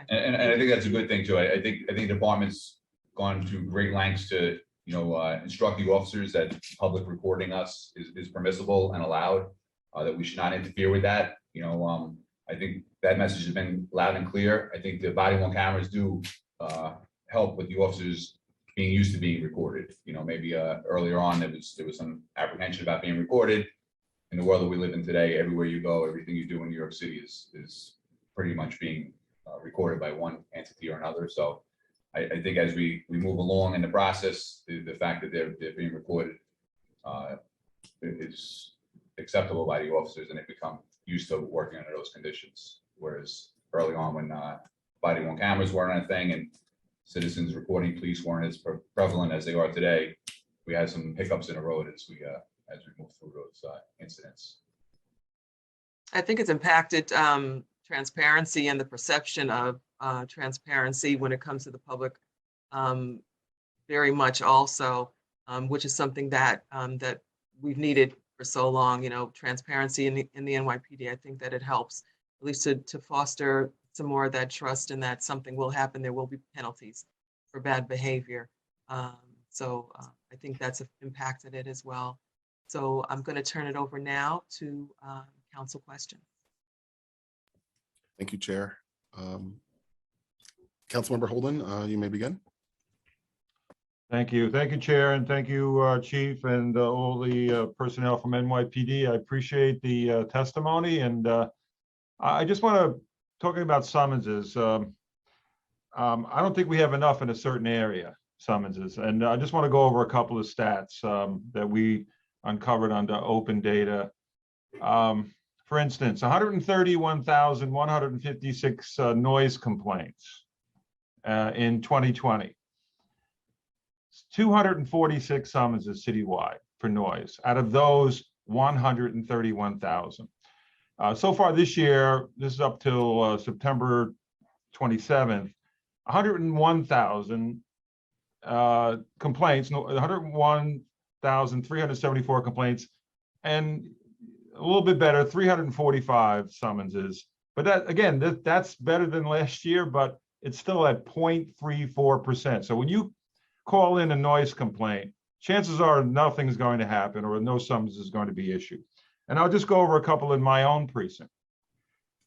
And I think that's a good thing too. I think the department's gone to great lengths to instruct the officers that public recording us is permissible and allowed, that we should not interfere with that. I think that message has been loud and clear. I think the body-worn cameras do help with the officers being used to being recorded. Maybe earlier on there was some apprehension about being recorded. In the world that we live in today, everywhere you go, everything you do in New York City is pretty much being recorded by one entity or another. So I think as we move along in the process, the fact that they're being recorded is acceptable by the officers, and they become used to working under those conditions. Whereas early on, when body-worn cameras weren't a thing and citizens recording police weren't as prevalent as they are today, we had some hiccups in the road as we as we move through those incidents? I think it's impacted transparency and the perception of transparency when it comes to the public very much also, which is something that that we've needed for so long. You know, transparency in the NYPD. I think that it helps at least to foster some more of that trust and that something will happen. There will be penalties for bad behavior. So I think that's impacted it as well. So I'm going to turn it over now to council questions. Thank you, Chair. Councilmember Holden, you may begin. Thank you, Chair, and thank you, Chief, and all the personnel from NYPD. I appreciate the testimony, and I just want to talking about summonses. I don't think we have enough in a certain area, summonses, and I just want to go over a couple of stats that we uncovered under open data. For instance, 131,156 noise complaints in 2020. 246 summonses citywide for noise. Out of those, 131,000. So far this year, this is up till September 27th, 101,000 complaints, 101,374 complaints, and a little bit better, 345 summonses. But that, again, that's better than last year, but it's still at 0.34%. So when you call in a noise complaint, chances are nothing's going to happen or no summons is going to be issued. And I'll just go over a couple in my own precinct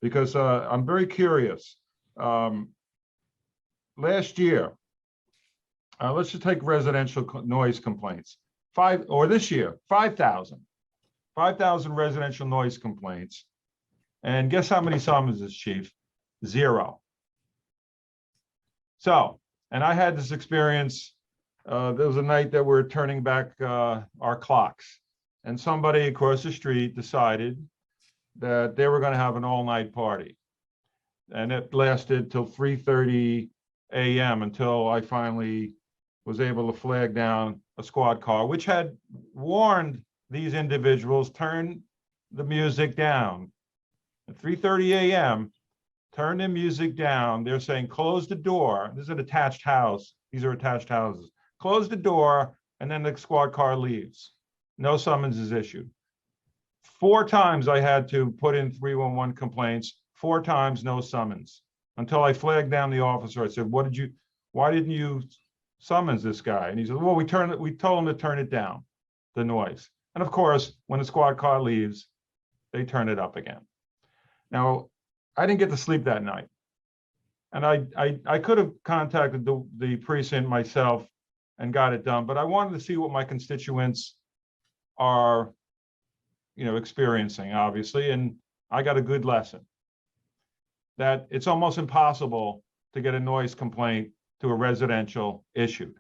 because I'm very curious. Last year, let's just take residential noise complaints. This year, 5,000 residential noise complaints. And guess how many summonses, Chief? 0. So, and I had this experience. There was a night that we're turning back our clocks, and somebody across the street decided that they were going to have an all-night party. And it lasted till 3:30 a.m. until I finally was able to flag down a squad car, which had warned these individuals, turn the music down. At 3:30 a.m., turn the music down. They're saying, close the door. This is an attached house. These are attached houses. Close the door, and then the squad car leaves. No summons is issued. 4 times I had to put in 311 complaints, 4 times no summons, until I flagged down the officer. I said, why didn't you summons this guy? And he said, well, we told him to turn it down, the noise. And of course, when the squad car leaves, they turn it up again. Now, I didn't get to sleep that night. And I could have contacted the precinct myself and got it done, but I wanted to see what my constituents are, experiencing, obviously. And I got a good lesson that it's almost impossible to get a noise complaint to a residential issued.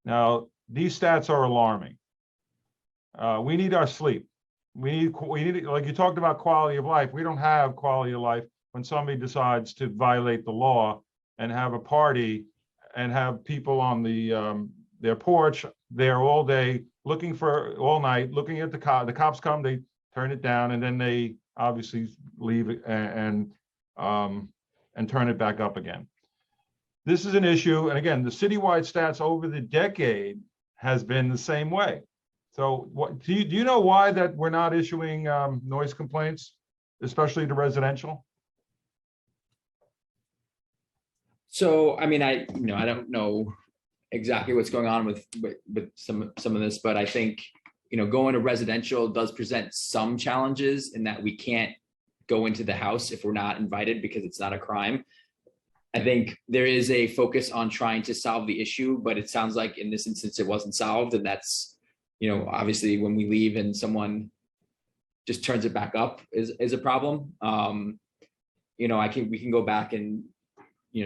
Now, these stats are alarming. We need our sleep. We need, like you talked about quality of life. We don't have quality of life when somebody decides to violate the law and have a party and have people on their porch there all day, all night, looking at the cops come, they turn it down, and then they obviously leave and turn it back up again. This is an issue, and again, the citywide stats over the decade has been the same way. So do you know why that we're not issuing noise complaints, especially to residential? So, I mean, I don't know exactly what's going on with some of this, but I think, going to residential does present some challenges in that we can't go into the house if we're not invited because it's not a crime. I think there is a focus on trying to solve the issue, but it sounds like in this instance, it wasn't solved. And that's, obviously when we leave and someone just turns it back up is a problem. We can go back and,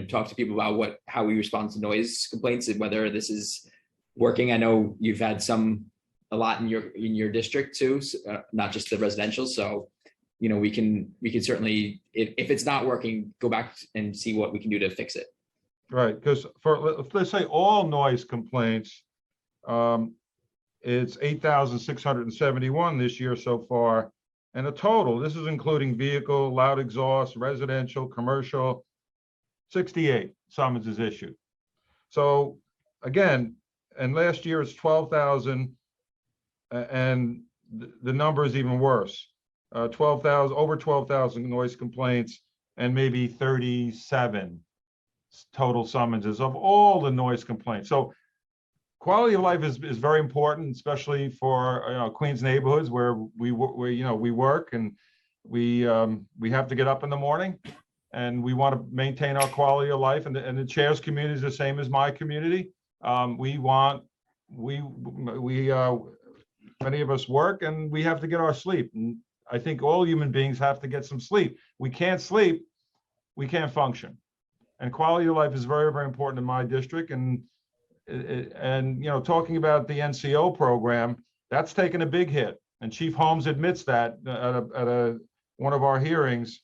talk to people about how we respond to noise complaints and whether this is working. I know you've had a lot in your district too, not just the residential. So, we can certainly, if it's not working, go back and see what we can do to fix it. Right, because let's say all noise complaints, it's 8,671 this year so far. And the total, this is including vehicle, loud exhaust, residential, commercial, 68 summonses issued. So again, and last year it's 12,000, and the number is even worse. 12,000, over 12,000 noise complaints, and maybe 37 total summonses of all the noise complaints. So quality of life is very important, especially for Queens neighborhoods where we work, and we have to get up in the morning, and we want to maintain our quality of life. And the chair's community is the same as my community. Many of us work, and we have to get our sleep. And I think all human beings have to get some sleep. We can't sleep, we can't function. And quality of life is very, very important in my district. And talking about the NCO program, that's taken a big hit. And Chief Holmes admits that at one of our hearings,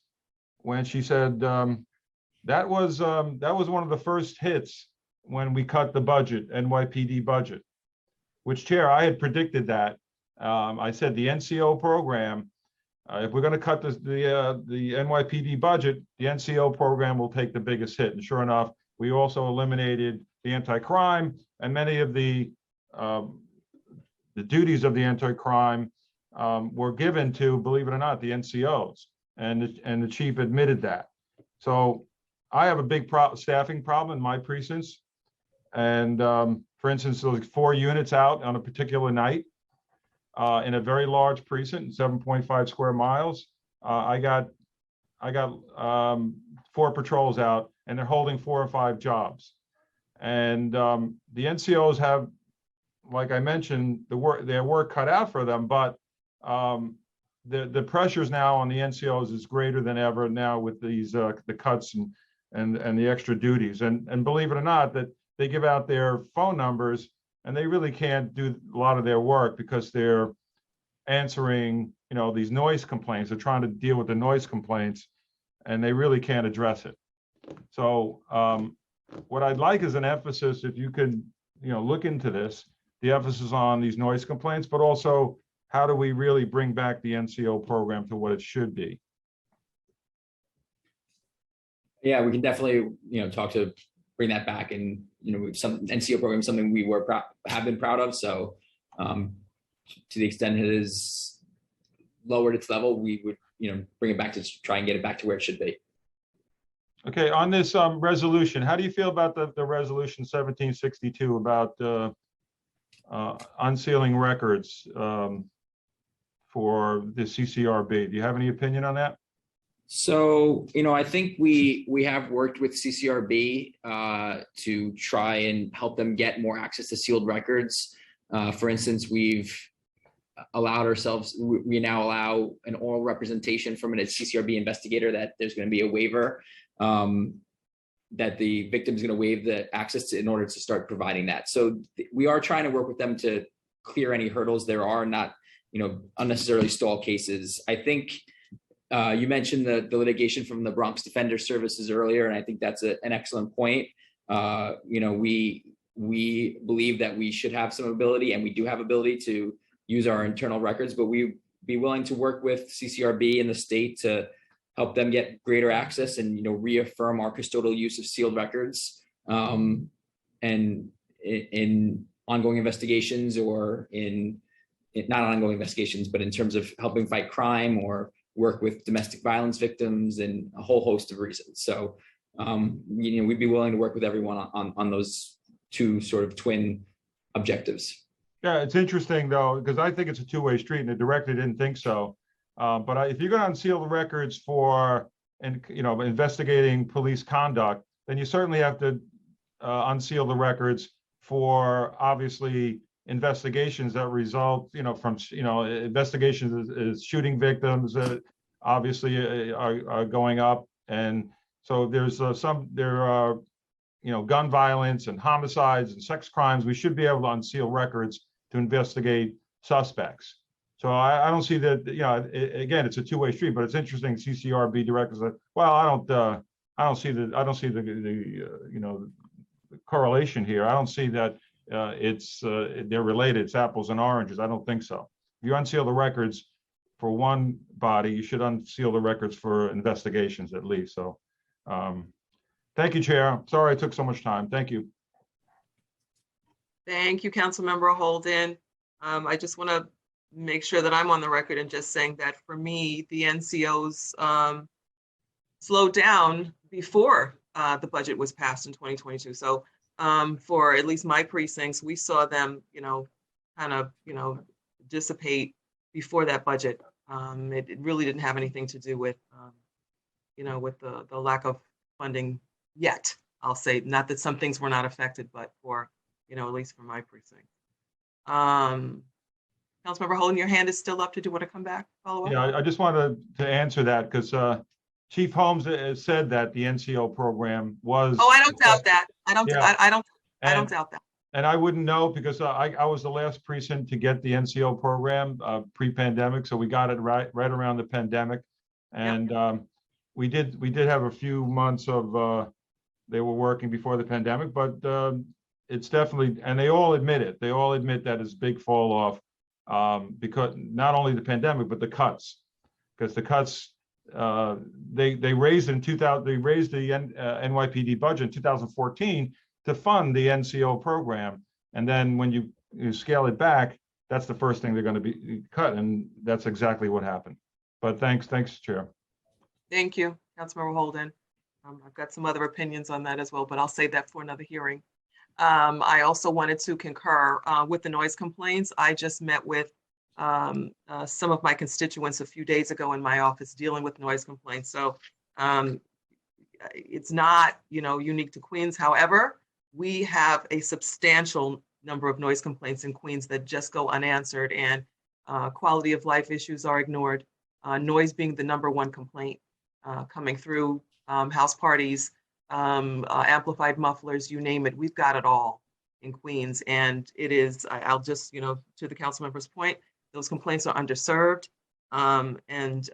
when she said that was one of the first hits when we cut the budget, NYPD budget. Which, Chair, I had predicted that. I said the NCO program, if we're going to cut the NYPD budget, the NCO program will take the biggest hit. And sure enough, we also eliminated the anti-crime, and many of the duties of the anti-crime were given to, believe it or not, the NCOs, and the chief admitted that. So I have a big staffing problem in my precincts, and for instance, there's 4 units out on a particular night in a very large precinct, 7.5 square miles. I got 4 patrols out, and they're holding 4 or 5 jobs. And the NCOs have, like I mentioned, their work cut out for them, but the pressures now on the NCOs is greater than ever now with these the cuts and the extra duties. And believe it or not, that they give out their phone numbers, and they really can't do a lot of their work because they're answering, these noise complaints. They're trying to deal with the noise complaints, and they really can't address it. So what I'd like is an emphasis, if you could, look into this, the emphasis on these noise complaints, but also how do we really bring back the NCO program to what it should be? Yeah, we can definitely, talk to bring that back, and some NCO program is something we have been proud of. So to the extent it is lowered its level, we would bring it back to try and get it back to where it should be. Okay, on this resolution, how do you feel about the resolution 1762 about unsealing records for the CCRB? Do you have any opinion on that? So, I think we have worked with CCRB to try and help them get more access to sealed records. For instance, we now allow an oral representation from a CCRB investigator that there's going to be a waiver, that the victim is going to waive the access in order to start providing that. So we are trying to work with them to clear any hurdles there are, not, unnecessarily stall cases. I think you mentioned the litigation from the Bronx Defender Services earlier, and I think that's an excellent point. We believe that we should have some ability, and we do have ability to use our internal records, but we'd be willing to work with CCRB and the state to help them get greater access and reaffirm our custodial use of sealed records, and in ongoing investigations, or in not ongoing investigations, but in terms of helping fight crime or work with domestic violence victims and a whole host of reasons. So we'd be willing to work with everyone on those 2 sort of twin objectives. Yeah, it's interesting though, because I think it's a 2-way street, and the director didn't think so. But if you're going to unseal the records for investigating police conduct, then you certainly have to unseal the records for obviously investigations that result, from investigations is shooting victims that obviously are going up, and so there's there are gun violence and homicides and sex crimes. We should be able to unseal records to investigate suspects. So I don't see that, again, it's a 2-way street, but it's interesting. CCRB director said, well, I don't see the correlation here. I don't see that they're related, it's apples and oranges. I don't think so. If you unseal the records for one body, you should unseal the records for investigations at least. So thank you, Chair. Sorry I took so much time. Thank you. Thank you, Councilmember Holden. I just want to make sure that I'm on the record and just saying that for me, the NCOs slowed down before the budget was passed in 2022. So for at least my precincts, we saw them, kind of, dissipate before that budget. It really didn't have anything to do with, with the lack of funding yet. I'll say, not that some things were not affected, but for, at least for my precinct. Councilmember Holden, your hand is still up. Did you want to come back? Follow up? Yeah, I just wanted to answer that because Chief Holmes said that the NCO program was. Oh, I don't doubt that. I don't doubt that. And I wouldn't know because I was the last precinct to get the NCO program pre-pandemic, so we got it right around the pandemic, and we did have a few months of they were working before the pandemic, but it's definitely, and they all admit it. They all admit that it's big fall off because not only the pandemic but the cuts, because the cuts they raised in 2000. They raised the NYPD budget in 2014 to fund the NCO program, and then when you scale it back, that's the first thing they're going to be cut, and that's exactly what happened. But thanks, Chair. Thank you, Councilmember Holden. I've got some other opinions on that as well, but I'll save that for another hearing. I also wanted to concur with the noise complaints. I just met with some of my constituents a few days ago in my office dealing with noise complaints. So it's not, unique to Queens. However, we have a substantial number of noise complaints in Queens that just go unanswered, and quality of life issues are ignored. Noise being the #1 complaint coming through, house parties, amplified mufflers, you name it. We've got it all in Queens, and it is, I'll just, to the council member's point, those complaints are underserved, and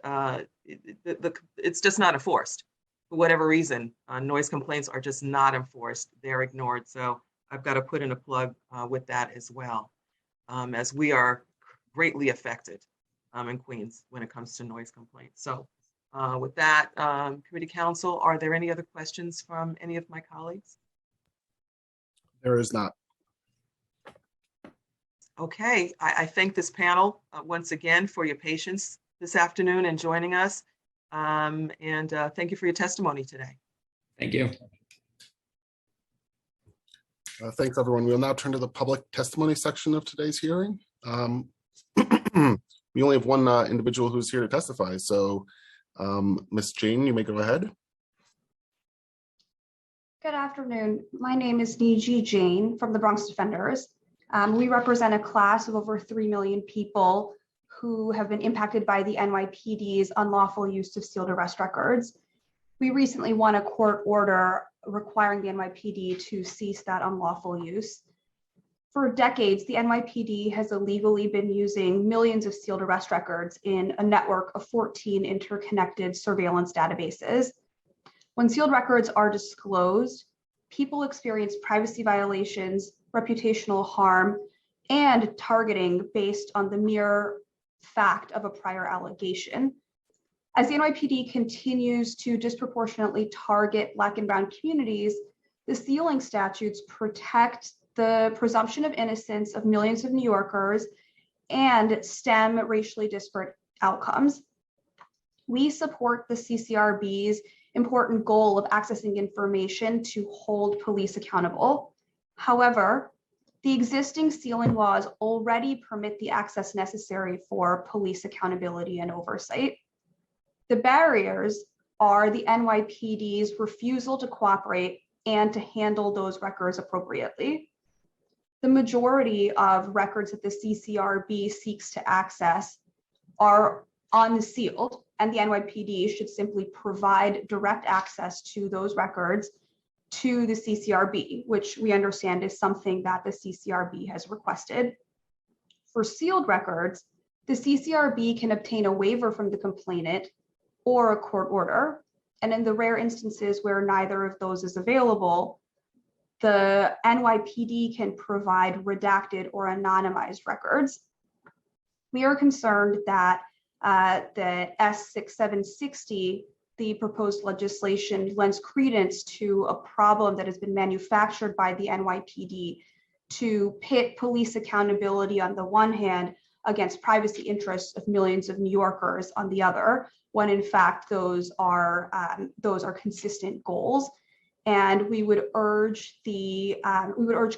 it's just not enforced. For whatever reason, noise complaints are just not enforced. They're ignored. So I've got to put in a plug with that as well, as we are greatly affected in Queens when it comes to noise complaints. So with that, Committee Council, are there any other questions from any of my colleagues? There is not. Okay, I thank this panel once again for your patience this afternoon and joining us. And thank you for your testimony today. Thank you. Thanks, everyone. We'll now turn to the public testimony section of today's hearing. We only have one individual who's here to testify. So Ms. Jane, you may go ahead. Good afternoon. My name is Niji Jain from the Bronx Defenders. We represent a class of over 3 million people who have been impacted by the NYPD's unlawful use of sealed arrest records. We recently won a court order requiring the NYPD to cease that unlawful use. For decades, the NYPD has illegally been using millions of sealed arrest records in a network of 14 interconnected surveillance databases. When sealed records are disclosed, people experience privacy violations, reputational harm, and targeting based on the mere fact of a prior allegation. As the NYPD continues to disproportionately target Black and Brown communities, the sealing statutes protect the presumption of innocence of millions of New Yorkers and stem racially disparate outcomes. We support the CCRB's important goal of accessing information to hold police accountable. However, the existing sealing laws already permit the access necessary for police accountability and oversight. The barriers are the NYPD's refusal to cooperate and to handle those records appropriately. The majority of records that the CCRB seeks to access are unsealed, and the NYPD should simply provide direct access to those records to the CCRB, which we understand is something that the CCRB has requested. For sealed records, the CCRB can obtain a waiver from the complainant or a court order. And in the rare instances where neither of those is available, the NYPD can provide redacted or anonymized records. We are concerned that the S6760, the proposed legislation, lends credence to a problem that has been manufactured by the NYPD to pit police accountability on the one hand against privacy interests of millions of New Yorkers on the other, when in fact those are consistent goals. And we would urge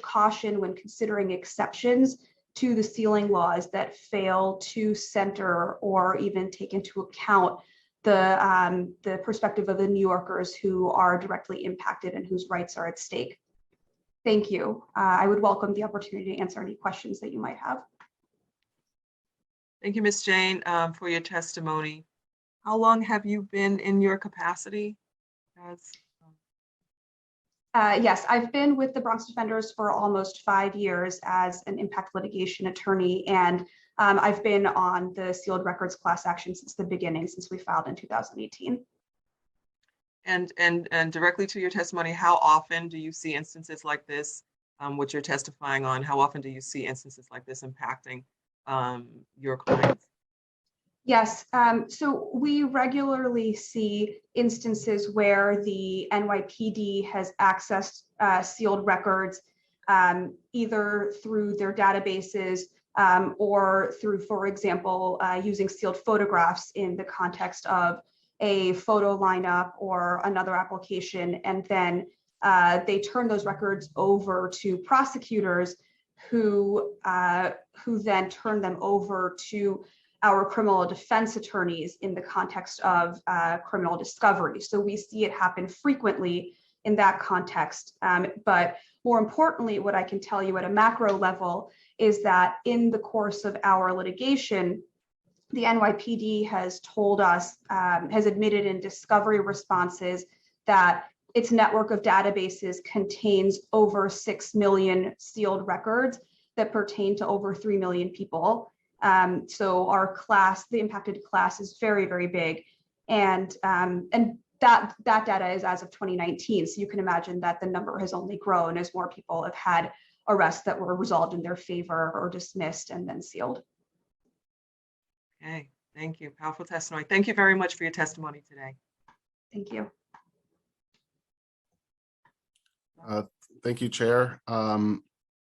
caution when considering exceptions to the sealing laws that fail to center or even take into account the perspective of the New Yorkers who are directly impacted and whose rights are at stake. Thank you. I would welcome the opportunity to answer any questions that you might have. Thank you, Ms. Jane, for your testimony. How long have you been in your capacity as? Yes, I've been with the Bronx Defenders for almost 5 years as an impact litigation attorney, and I've been on the sealed records class action since the beginning, since we filed in 2018. And directly to your testimony, how often do you see instances like this, which you're testifying on? How often do you see instances like this impacting your clients? Yes, so we regularly see instances where the NYPD has accessed sealed records either through their databases or through, for example, using sealed photographs in the context of a photo lineup or another application, and then they turn those records over to prosecutors who then turn them over to our criminal defense attorneys in the context of criminal discovery. So we see it happen frequently in that context. But more importantly, what I can tell you at a macro level is that in the course of our litigation, the NYPD has told us, has admitted in discovery responses that its network of databases contains over 6 million sealed records that pertain to over 3 million people. So our class, the impacted class, is very, very big. And that data is as of 2019. So you can imagine that the number has only grown as more people have had arrests that were resolved in their favor or dismissed and then sealed. Okay, thank you. Powerful testimony. Thank you very much for your testimony today. Thank you. Thank you, Chair.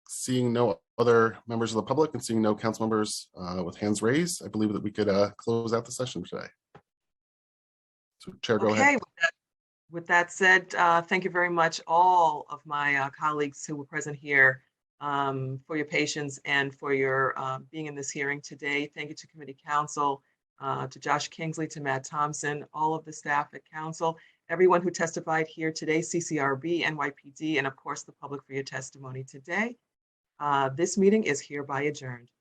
Seeing no other members of the public and seeing no council members with hands raised, I believe that we could close out the session today. So, Chair, go ahead. With that said, thank you very much, all of my colleagues who were present here, for your patience and for your being in this hearing today. Thank you to committee counsel, to Josh Kingsley, to Matt Thompson, all of the staff at council, everyone who testified here today, Ccrb, NYPD, and of course the public for your testimony today. This meeting is hereby adjourned.